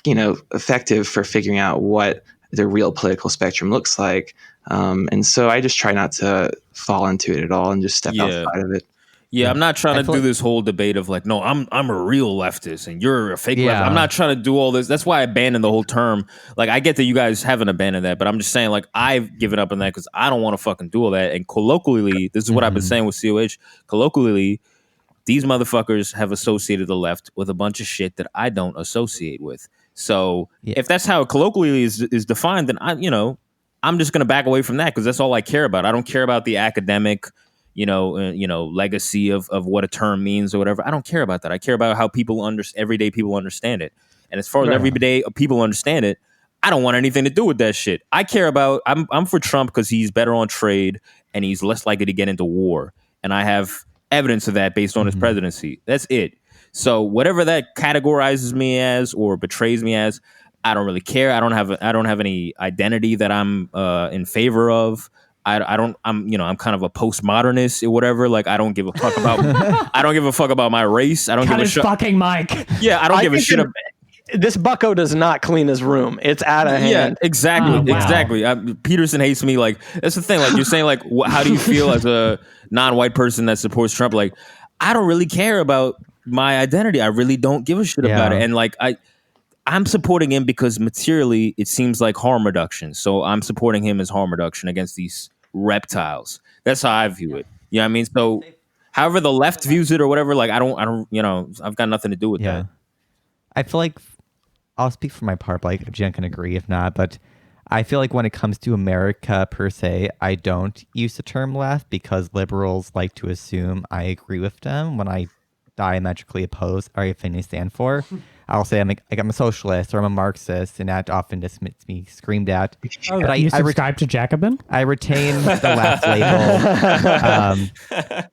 you know, effective for figuring out what the real political spectrum looks like. And so I just try not to fall into it at all and just step outside of it. Yeah, I'm not trying to do this whole debate of like, no, I'm a real leftist and you're a fake leftist. I'm not trying to do all this. That's why I abandoned the whole term. Like, I get that you guys haven't abandoned that, but I'm just saying, like, I've given up on that because I don't want to fucking do all that. And colloquially, this is what I've been saying with COH. Colloquially, these motherfuckers have associated the left with a bunch of shit that I don't associate with. So if that's how it colloquially is defined, then I'm just going to back away from that because that's all I care about. I don't care about the academic, legacy of what a term means or whatever. I don't care about that. I care about how everyday people understand it. And as far as everyday people understand it, I don't want anything to do with that shit. I care about, I'm for Trump because he's better on trade and he's less likely to get into war. And I have evidence of that based on his presidency. That's it. So whatever that categorizes me as or betrays me as, I don't really care. I don't have any identity that I'm in favor of. I'm kind of a postmodernist or whatever. Like, I don't give a fuck about my race. I don't give a shit. Fucking Mike. Yeah, I don't give a shit about. This bucko does not clean his room. It's out of hand. Yeah, exactly. Exactly. Peterson hates me. Like, that's the thing. Like, you're saying, like, how do you feel as a non-white person that supports Trump? Like, I don't really care about my identity. I really don't give a shit about it. And like, I'm supporting him because materially it seems like harm reduction. So I'm supporting him as harm reduction against these reptiles. That's how I view it. You know what I mean? So however the left views it or whatever, like, I don't, I've got nothing to do with that. I feel like I'll speak for my part, but like Jen can agree if not, but I feel like when it comes to America per se, I don't use the term left because liberals like to assume I agree with them when I diametrically oppose everything they stand for. I'll say I'm a socialist or I'm a Marxist, and that often just makes me screamed at. Oh, but you subscribe to Jacobin? I retain the left label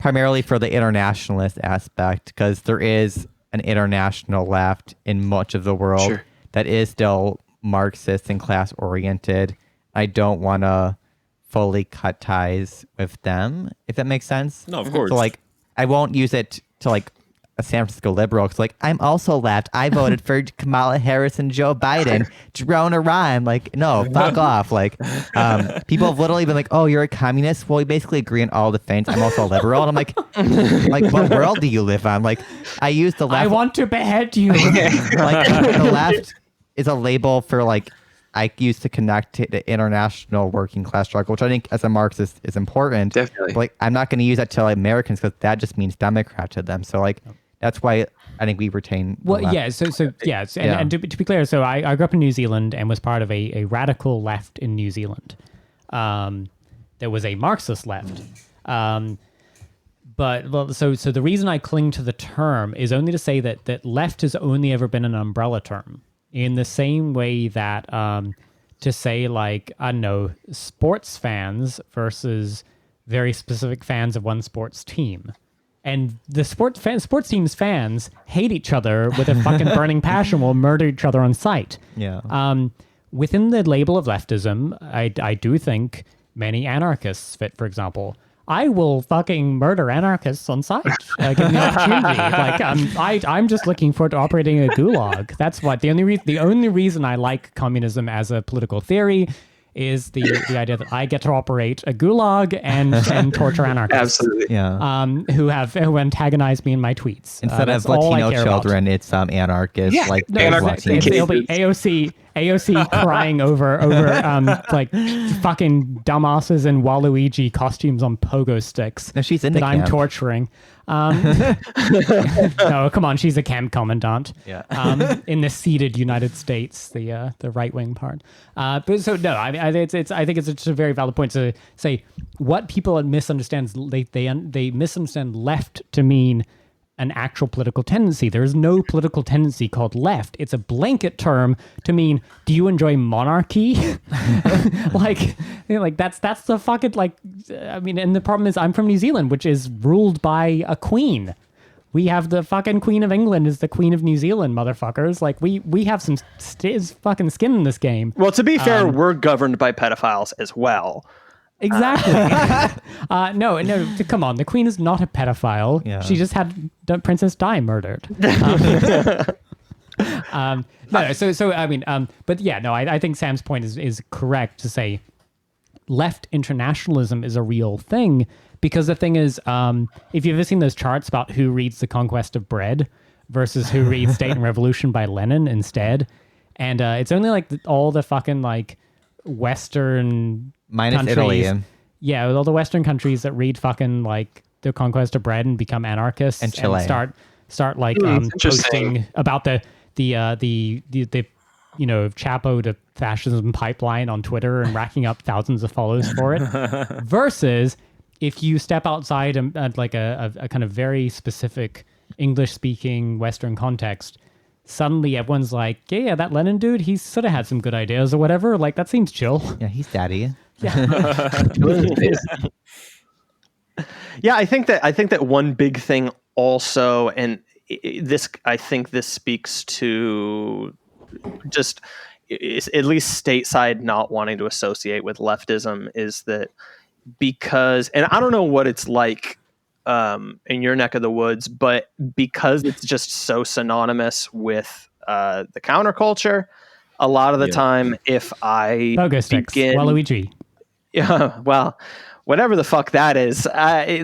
primarily for the internationalist aspect, because there is an international left in much of the world that is still Marxist and class oriented. I don't want to fully cut ties with them, if that makes sense. No, of course. So like, I won't use it to like a San Francisco liberal because like I'm also left. I voted for Kamala Harris and Joe Biden. Drone a rhyme. Like, no, fuck off. Like, people have literally been like, "Oh, you're a communist." Well, we basically agree on all the things. I'm also a liberal, and I'm like, what world do you live on? Like, I use the left. I want to behead you. Like, the left is a label for like I use to connect to the international working class struggle, which I think as a Marxist is important. Definitely. But, like, I'm not going to use that to like Americans because that just means Democrat to them. So like. That's why I think we retain. Well, yeah. And to be clear, so I grew up in New Zealand and was part of a radical left in New Zealand. There was a Marxist left. So the reason I cling to the term is only to say that left has only ever been an umbrella term, in the same way that to say, like, I don't know, sports fans versus very specific fans of one sports team. And the sports teams fans hate each other with a fucking burning passion, will murder each other on sight. Yeah. Within the label of leftism, I do think many anarchists fit, for example. I will fucking murder anarchists on sight. Give me the opportunity. Like, I'm just looking forward to operating a gulag. That's what the only reason I like communism as a political theory is the idea that I get to operate a gulag and torture anarchists. Absolutely. Yeah. Who antagonize me in my tweets. Instead That's of all I Latino care about. children, it's anarchists Yeah, like No, Anarchy. it'll be AOC crying over like fucking dumbasses in Waluigi costumes on pogo sticks No, she's in the that I'm camp. torturing. No, come on, she's a camp commandant. Yeah. In the ceded United States, the right wing part. But so no, I think it's just a very valid point to say what people misunderstand. They misunderstand left to mean an actual political tendency. There is no political tendency called left. It's a blanket term to mean, do you enjoy monarchy? like that's the fucking I mean, and the problem is I'm from New Zealand, which is ruled by a queen. We have the fucking Queen of England is the Queen of New Zealand, motherfuckers. Like we have some fucking skin in this game. Well, to be fair, we're governed by pedophiles as well. Exactly. No, come on. The queen is not a pedophile. Yeah. She just had Princess Di murdered. No, so I mean, but yeah, no, I think Sam's point is correct to say left internationalism is a real thing because the thing is, if you've ever seen those charts about who reads The Conquest of Bread versus who reads State and Revolution by Lenin instead, and it's only like all the fucking like Western Minus countries, Italy. yeah, with all the Western countries that read fucking like The Conquest of Bread and become anarchists And Chile. start like interesting. posting about the Chapo to fascism pipeline on Twitter and racking up thousands of follows for it. Versus if you step outside like a kind of very specific English speaking Western context, suddenly everyone's like, yeah, that Lenin dude, he's sort of had some good ideas or whatever. Like that seems chill. Yeah, he's daddy. Yeah, I think that one big thing also, and I think this speaks to just at least stateside not wanting to associate with leftism, is that because, and I don't know what it's like in your neck of the woods, but because it's just so synonymous with the counterculture, a lot of the time, if I Pogo sticks, Waluigi. Yeah, well, whatever the fuck that is, I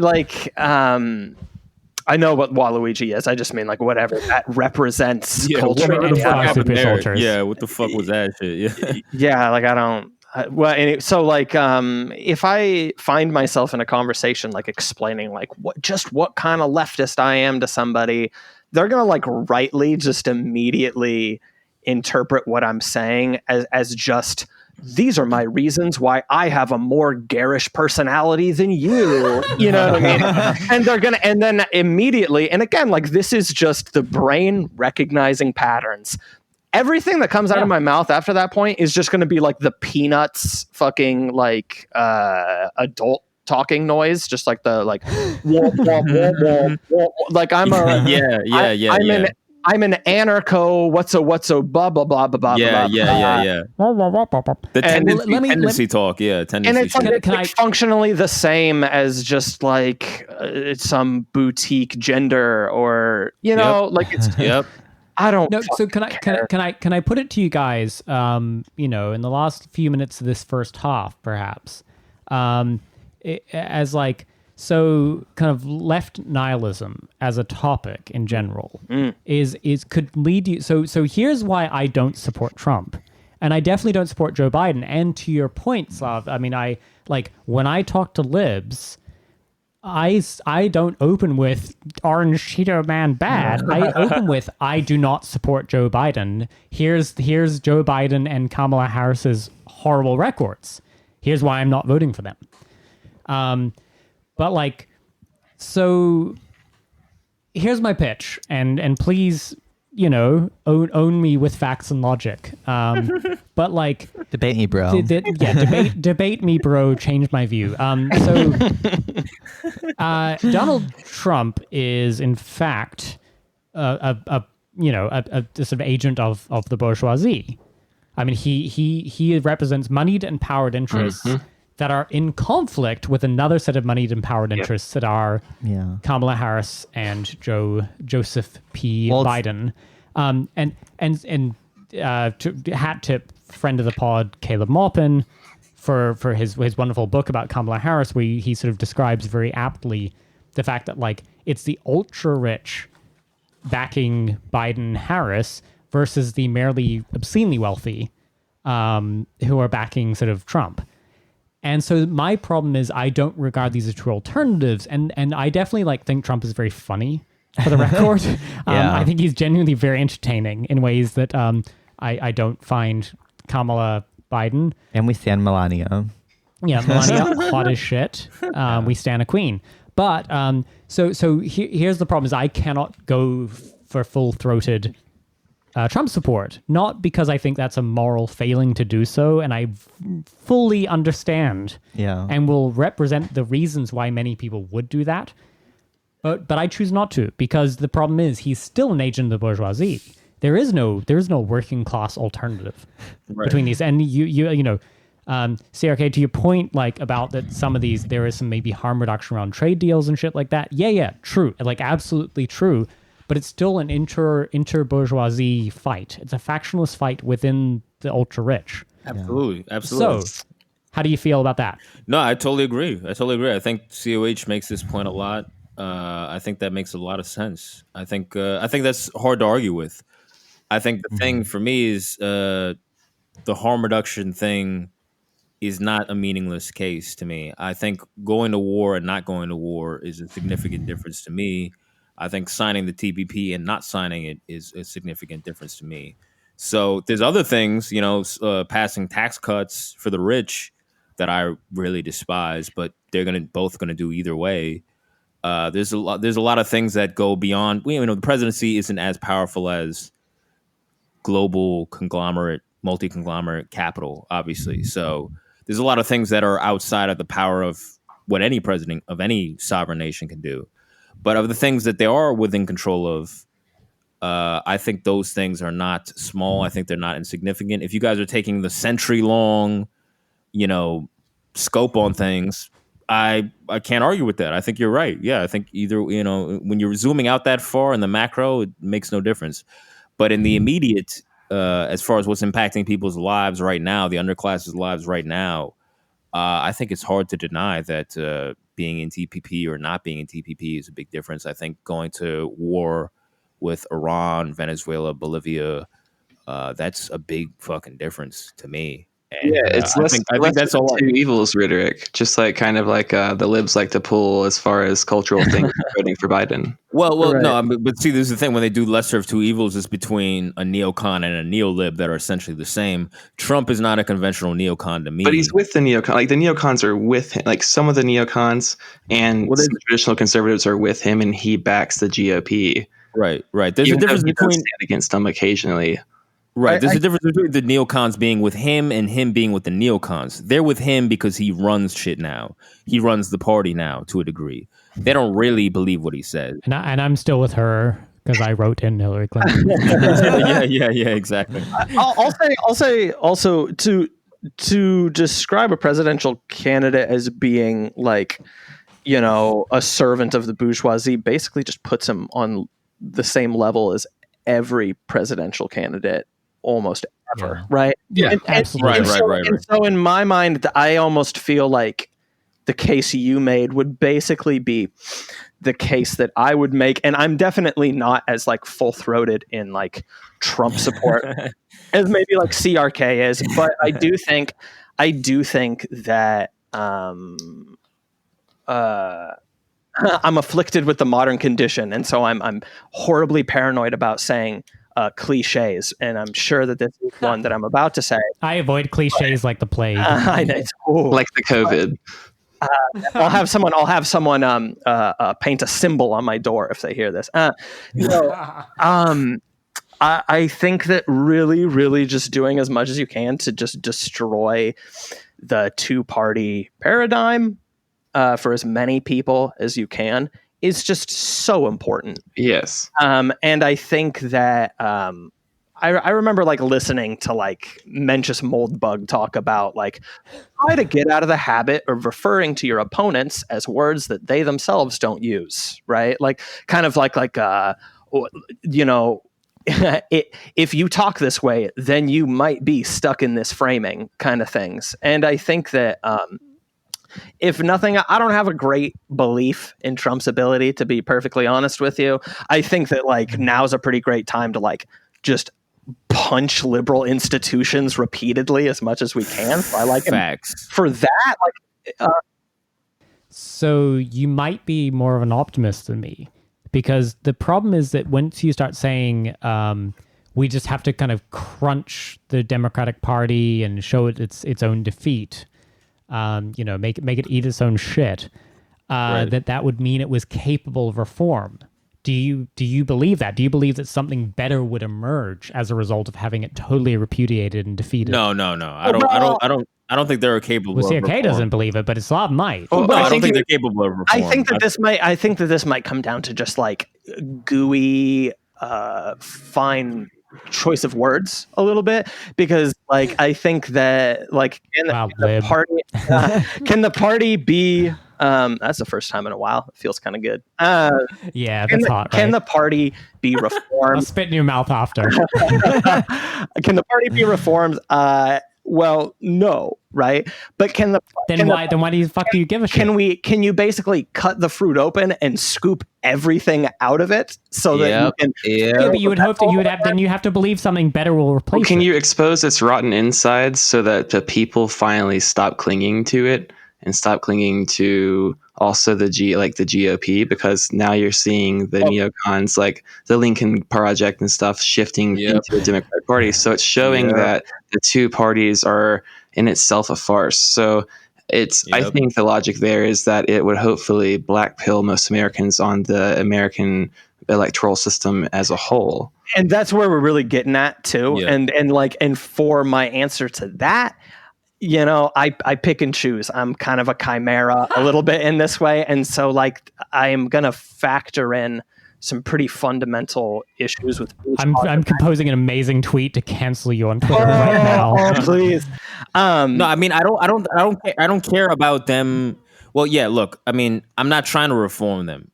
know what Waluigi is. I just mean like whatever that represents culture. What the fuck Yeah, happened there? soldiers. Yeah, what the fuck was that shit? Yeah. Yeah, like I don't. If I find myself in a conversation like explaining like what kind of leftist I am to somebody, they're gonna like rightly just immediately interpret what I'm saying as just, these are my reasons why I have a more garish personality than you. You know what I mean? And then immediately, and again, like this is just the brain recognizing patterns. Everything that comes out of my mouth after that point is just going to be like the Peanuts fucking like adult talking noise, just like the like wah, wah, wah, wah, wah. Like I'm a I'm an anarcho. What's a blah blah blah blah blah. Yeah. The tendency talk. Yeah, tendency. And it's shit. like functionally the same as just like some boutique gender, or like it's. Yep. I don't. No, so can I put it to you guys? In the last few minutes of this first half, perhaps, as like. So kind of left nihilism as a topic in general is could lead you. So here's why I don't support Trump, and I definitely don't support Joe Biden. And to your point, Slav, I mean, I like when I talk to libs, I don't open with Orange Cheeto Man bad. I open with I do not support Joe Biden. Here's Joe Biden and Kamala Harris's horrible records. Here's why I'm not voting for them. But like, so here's my pitch, and please, own me with facts and logic. But like, Debate me, bro. Debate me, bro. Change my view. So Donald Trump is in fact a sort of agent of the bourgeoisie. I mean, he represents moneyed and powered interests. That are in conflict with another set of moneyed and powered interests that are Kamala Harris and Joseph P. Biden, and hat tip friend of the pod Caleb Maupin, for his wonderful book about Kamala Harris, where he sort of describes very aptly the fact that like it's the ultra rich backing Biden Harris versus the merely obscenely wealthy who are backing sort of Trump. And so my problem is I don't regard these as true alternatives. And I definitely like think Trump is very funny, for the record. I think he's genuinely very entertaining in ways that I don't find Kamala Biden. And we stand Melania. Yeah, Melania, hot as shit. We stand a queen. But so here's the problem is I cannot go for full-throated Trump support, not because I think that's a moral failing to do so, and I fully understand and will represent the reasons why many people would do that, but I choose not to, because the problem is he's still an agent of the bourgeoisie. There is no working class alternative between these, and you know, CRK, to your point, like about that some of these there is some maybe harm reduction around trade deals and shit like that. Yeah, true, like absolutely true. But it's still an inter-bourgeoisie fight. It's a factionless fight within the ultra-rich. Absolutely. So, how do you feel about that? No, I totally agree. I think COH makes this point a lot. I think that makes a lot of sense. I think that's hard to argue with. I think the thing for me is the harm reduction thing is not a meaningless case to me. I think going to war and not going to war is a significant difference to me. I think signing the TPP and not signing it is a significant difference to me. So there's other things, you know, passing tax cuts for the rich that I really despise, but they're both gonna do either way. There's a lot of things that go beyond. You know, the presidency isn't as powerful as global multi-conglomerate capital, obviously. So there's a lot of things that are outside of the power of what any president of any sovereign nation can do. But of the things that they are within control of, I think those things are not small. I think they're not insignificant. If you guys are taking the century-long, you know, scope on things, I can't argue with that. I think you're right. Yeah, I think either, you know, when you're zooming out that far in the macro, it makes no difference. But in the immediate, as far as what's impacting people's lives right now, the underclass's lives right now, I think it's hard to deny that being in TPP or not being in TPP is a big difference. I think going to war with Iran, Venezuela, Bolivia, that's a big fucking difference to me. And, it's I think that's all. Two evils rhetoric, just like kind of like the libs like to pull as far as cultural things voting for Biden. Well, right. No, but see, this is the thing. When they do lesser of two evils, is between a neocon and a neolib that are essentially the same. Trump is not a conventional neocon to me. But he's with the neocon. Like the neocons are with him. Like some of the neocons and some traditional conservatives are with him, and he backs the GOP. Right. There's a difference between stand against them occasionally. Right. There's a difference between the neocons being with him and him being with the neocons. They're with him because he runs shit now. He runs the party now to a degree. They don't really believe what he says. And I'm still with her because I wrote in Hillary Clinton. yeah, exactly. I'll say also to describe a presidential candidate as being like, you know, a servant of the bourgeoisie basically just puts him on the same level as every presidential candidate almost ever, right? Yeah, absolutely. Right. And so in my mind, I almost feel like the case you made would basically be the case that I would make. And I'm definitely not as like full-throated in like Trump support as maybe like CRK is, but I do think that I'm afflicted with the modern condition, and so I'm horribly paranoid about saying cliches, and I'm sure that this is one that I'm about to say. I avoid cliches like the plague. Like the COVID. I'll have someone paint a symbol on my door if they hear this. I think that really just doing as much as you can to just destroy the two-party paradigm for as many people as you can is just so important. Yes. And I think that I remember like listening to like Mencius Moldbug talk about like try to get out of the habit of referring to your opponents as words that they themselves don't use, right? Like kind of like you know, if you talk this way, then you might be stuck in this framing kind of things. And I think that if nothing, I don't have a great belief in Trump's ability, to be perfectly honest with you. I think that like now's a pretty great time to like just punch liberal institutions repeatedly as much as we can. So I like Facts. him for that. Like, So you might be more of an optimist than me, because the problem is that once you start saying we just have to kind of crunch the Democratic Party and show it its own defeat, make it eat its own shit, that would mean it was capable of reform. Do you believe that? Do you believe that something better would emerge as a result of having it totally repudiated and defeated? No. I don't think they're capable. Well, of CRK reform. doesn't believe it, but Slav might. No, I don't think they're capable of reform. I think that this might come down to just like gooey, fine choice of words a little bit, because like I think that like can the party be that's the first time in a while. It feels kind of good. Yeah, that's hot. Can right? the party be reformed? I'll spit in your mouth after. Can the party be reformed? Well, no, right? But why the fuck do you give a shit? Can you basically cut the fruit open and scoop everything out of it so that you can? Yeah, but you would hope that you have to believe something better will replace it. Can you expose its rotten insides so that the people finally stop clinging to it and stop clinging to also the GOP? Because now you're seeing the neocons, like the Lincoln Project and stuff, shifting into the Democratic Party. So it's showing that the two parties are in itself a farce. So I think the logic there is that it would hopefully black pill most Americans on the American electoral system as a whole. And that's where we're really getting at too. Yeah. And for my answer to that, I pick and choose. I'm kind of a chimera a little bit in this way. And so like, I am going to factor in some pretty fundamental issues with. I'm composing an amazing tweet to cancel you on Twitter right now. Oh, please. No, I mean, I don't care about them. Well, yeah, look, I mean, I'm not trying to reform them.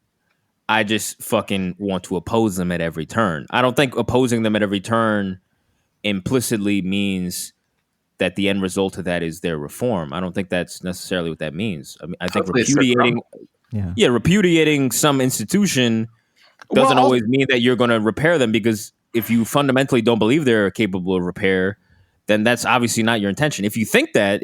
I just fucking want to oppose them at every turn. I don't think opposing them at every turn implicitly means that the end result of that is their reform. I don't think that's necessarily what that means. I mean, I think repudiating some institution doesn't always mean that you're going to repair them, because if you fundamentally don't believe they're capable of repair, then that's obviously not your intention. If you think that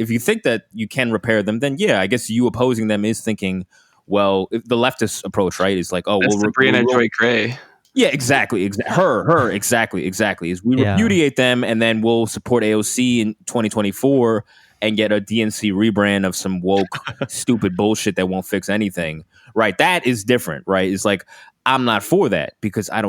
you can repair them, then yeah, I guess you opposing them is thinking, well, if the leftist approach, right, is like, oh, that's the Brianna Joy Gray. Yeah, exactly. Exactly. Is we repudiate them, and then we'll support AOC in 2024 and get a DNC rebrand of some woke, stupid bullshit that won't fix anything. Right? That is different. Right? It's like, I'm not for that, because I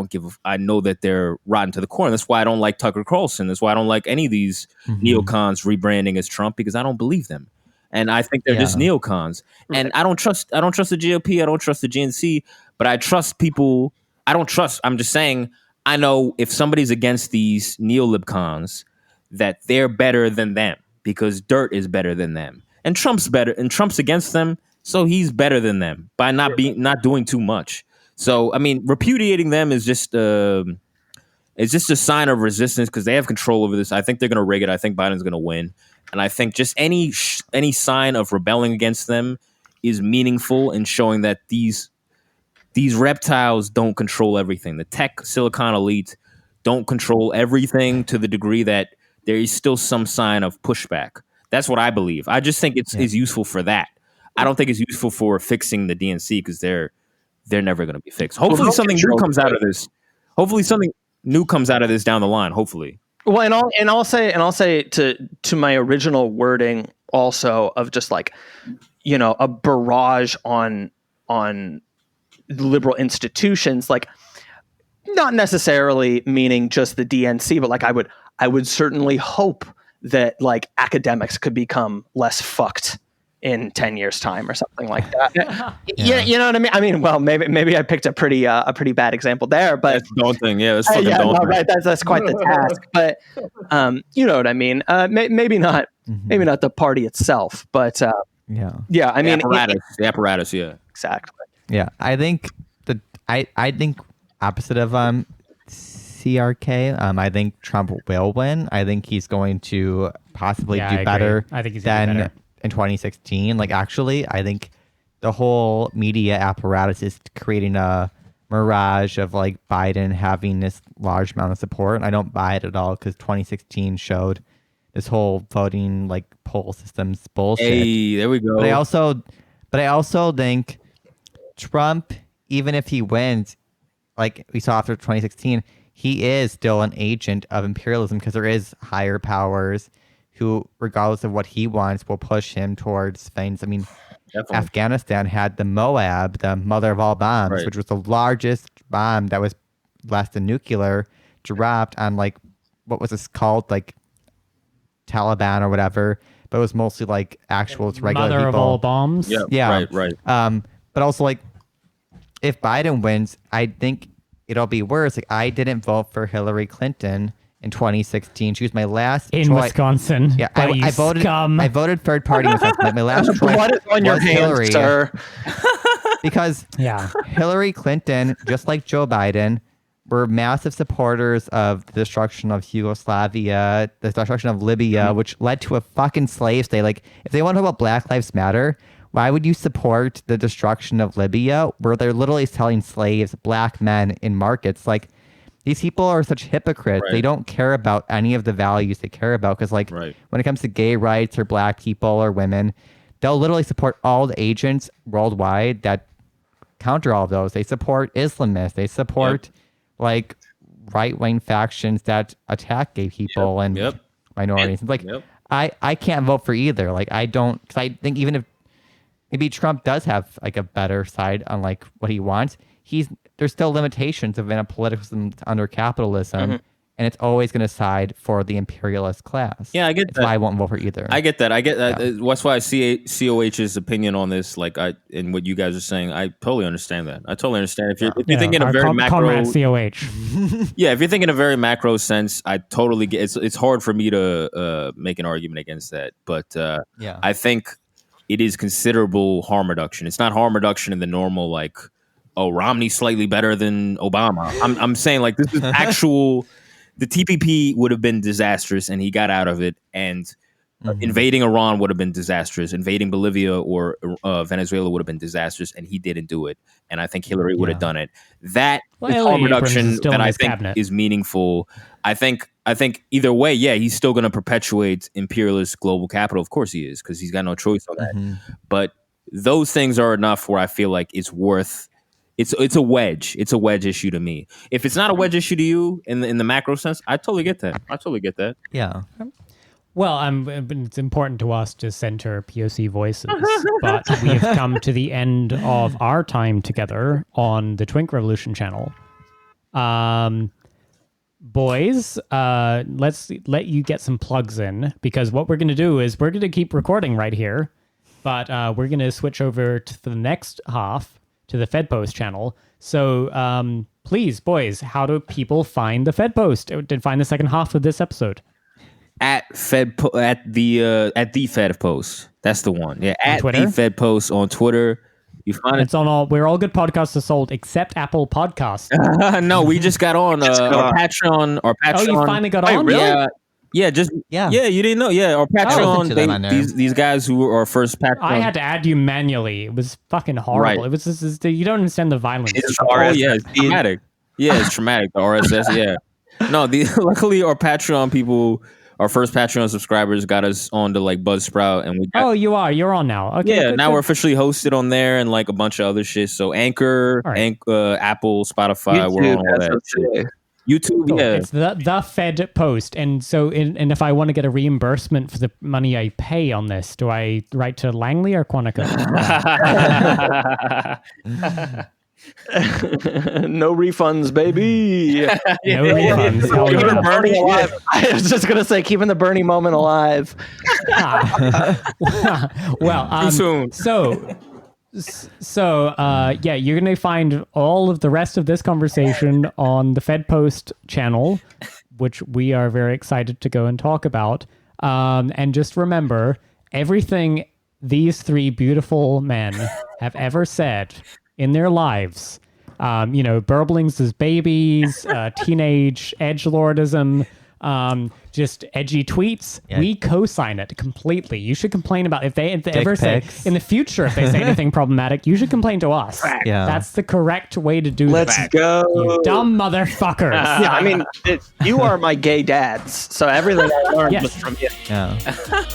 know that they're rotten to the core. And that's why I don't like Tucker Carlson. That's why I don't like any of these neocons rebranding as Trump, because I don't believe them. And I think they're just neocons. Right. And I don't trust the GOP. I don't trust the GNC, but I trust people. I'm just saying, I know if somebody's against these neolibcons, that they're better than them, because dirt is better than them. And Trump's better, and Trump's against them, so he's better than them by not doing too much. So, I mean, repudiating them is just a sign of resistance, because they have control over this. I think they're going to rig it. I think Biden's going to win. And I think just any sign of rebelling against them is meaningful in showing that these reptiles don't control everything. The tech Silicon elite don't control everything to the degree that there is still some sign of pushback. That's what I believe. I just think it's useful for that. I don't think it's useful for fixing the DNC, because they're never going to be fixed. Hopefully something new comes out of this. Hopefully something new comes out of this down the line. Hopefully. Well, and I'll say to my original wording also of just like, a barrage on liberal institutions, like not necessarily meaning just the DNC, but like I would certainly hope that like academics could become less fucked in 10 years time or something like that. Yeah, you know what I mean? I mean, well, maybe I picked a pretty bad example there, but that's daunting. Yeah, that's fucking daunting. No, right. That's quite the task. But you know what I mean? Maybe not the party itself, but yeah. I mean, the apparatus. Yeah, exactly. Yeah, I think I think opposite of CRK. I think Trump will win. I think he's going to possibly do better. I think he's going to do better in 2016. Like, actually, I think the whole media apparatus is creating a mirage of like Biden having this large amount of support. And I don't buy it at all, because 2016 showed this whole voting like poll system's bullshit. Hey, there we go. But I also think Trump, even if he wins, like we saw after 2016, he is still an agent of imperialism, because there is higher powers who, regardless of what he wants, will push him towards things. I mean, definitely. Afghanistan had the Moab, the mother of all bombs, right, which was the largest bomb that was less than nuclear, dropped on like, what was this called? Like Taliban or whatever, but it was mostly like actual regular mother people. Of all bombs. Yeah. Right. But also, like, if Biden wins, I think it'll be worse. Like, I didn't vote for Hillary Clinton in 2016. She was my last in choice. Wisconsin. Yeah, I voted. Scum. I voted third party in Wisconsin. My last choice Blood is on your was hands, Hillary, sir. because Hillary Clinton, just like Joe Biden, were massive supporters of the destruction of Yugoslavia, the destruction of Libya, which led to a fucking slave state. Like, if they want to talk about Black Lives Matter, why would you support the destruction of Libya, where they're literally selling slaves, black men, in markets? Like, these people are such hypocrites. Right. They don't care about any of the values they care about, because, like, when it comes to gay rights or black people or women, they'll literally support all the agents worldwide that counter all of those. They support Islamists. They support like right-wing factions that attack gay people and minorities. Like, I can't vote for either. Like, I don't, because I think even if maybe Trump does have like a better side on like what he wants, there's still limitations of in a political system under capitalism, and it's always going to side for the imperialist class. Yeah, I get that. That's why I won't vote for either. I get that. That's why I see COH's opinion on this, like, and what you guys are saying, I totally understand that. I totally understand. If you're thinking a very macro, comrade COH. Yeah, if you're thinking a very macro sense, I totally get. It's hard for me to make an argument against that, but I think it is considerable harm reduction. It's not harm reduction in the normal, like, oh, Romney's slightly better than Obama. I'm saying, like, this is actual. The TPP would have been disastrous, and he got out of it. And invading Iran would have been disastrous. Invading Bolivia or Venezuela would have been disastrous, and he didn't do it. And I think Hillary would have done it. That is harm reduction that I think is meaningful. I think either way, he's still going to perpetuate imperialist global capital. Of course he is, because he's got no choice on that. But those things are enough where I feel like it's worth. It's a wedge. It's a wedge issue to me. If it's not a wedge issue to you in the macro sense, I totally get that. Yeah. Well, it's important to us to center POC voices, but we have come to the end of our time together on the Twink Revolution channel. Boys, let's let you get some plugs in, because what we're going to do is we're going to keep recording right here, but we're going to switch over to the next half, to the Fedpost channel. So please, boys, how do people find the Fedpost? Did find the second half of this episode? At the Fedpost. That's the one. Yeah, on at Twitter? the Fedpost on Twitter. You find it's on all. We're all good podcasts are sold except Apple Podcasts. No, we just got on our Patreon. Oh, you finally got on? Really? Yeah, you didn't know. Yeah, our Patreon. These guys who were our first Patreon. I had to add you manually. It was fucking horrible. Right. It was just, you don't understand the violence. It's traumatic. Yeah, it's traumatic. The RSS. Yeah. No, luckily our Patreon people, our first Patreon subscribers, got us on to like Buzzsprout, and we got, you're on now. Okay, yeah, good, now good. we're officially hosted on there, and like a bunch of other shit. So Anchor, Apple, Spotify, YouTube, we're on all that shit. YouTube, cool. yeah. It's the Fed Post. And so, and if I want to get a reimbursement for the money I pay on this, do I write to Langley or Quantico? No refunds, baby. No refunds. Hell Keeping yeah. Bernie alive. I was just gonna say, keeping the Bernie moment alive. Well, Too soon. So, you're going to find all of the rest of this conversation on the Fedpost channel, which we are very excited to go and talk about. And just remember, everything these three beautiful men have ever said in their lives burblings as babies, teenage edgelordism, just edgy tweets. Yeah. We co-sign it completely. You should complain about if they ever say pics. in the future if they say anything problematic. You should complain to us. Yeah. That's the correct way to do Let's this. go. You dumb motherfuckers. Yeah, I mean, you are my gay dads, so everything I learned Yes. was from you. Yeah.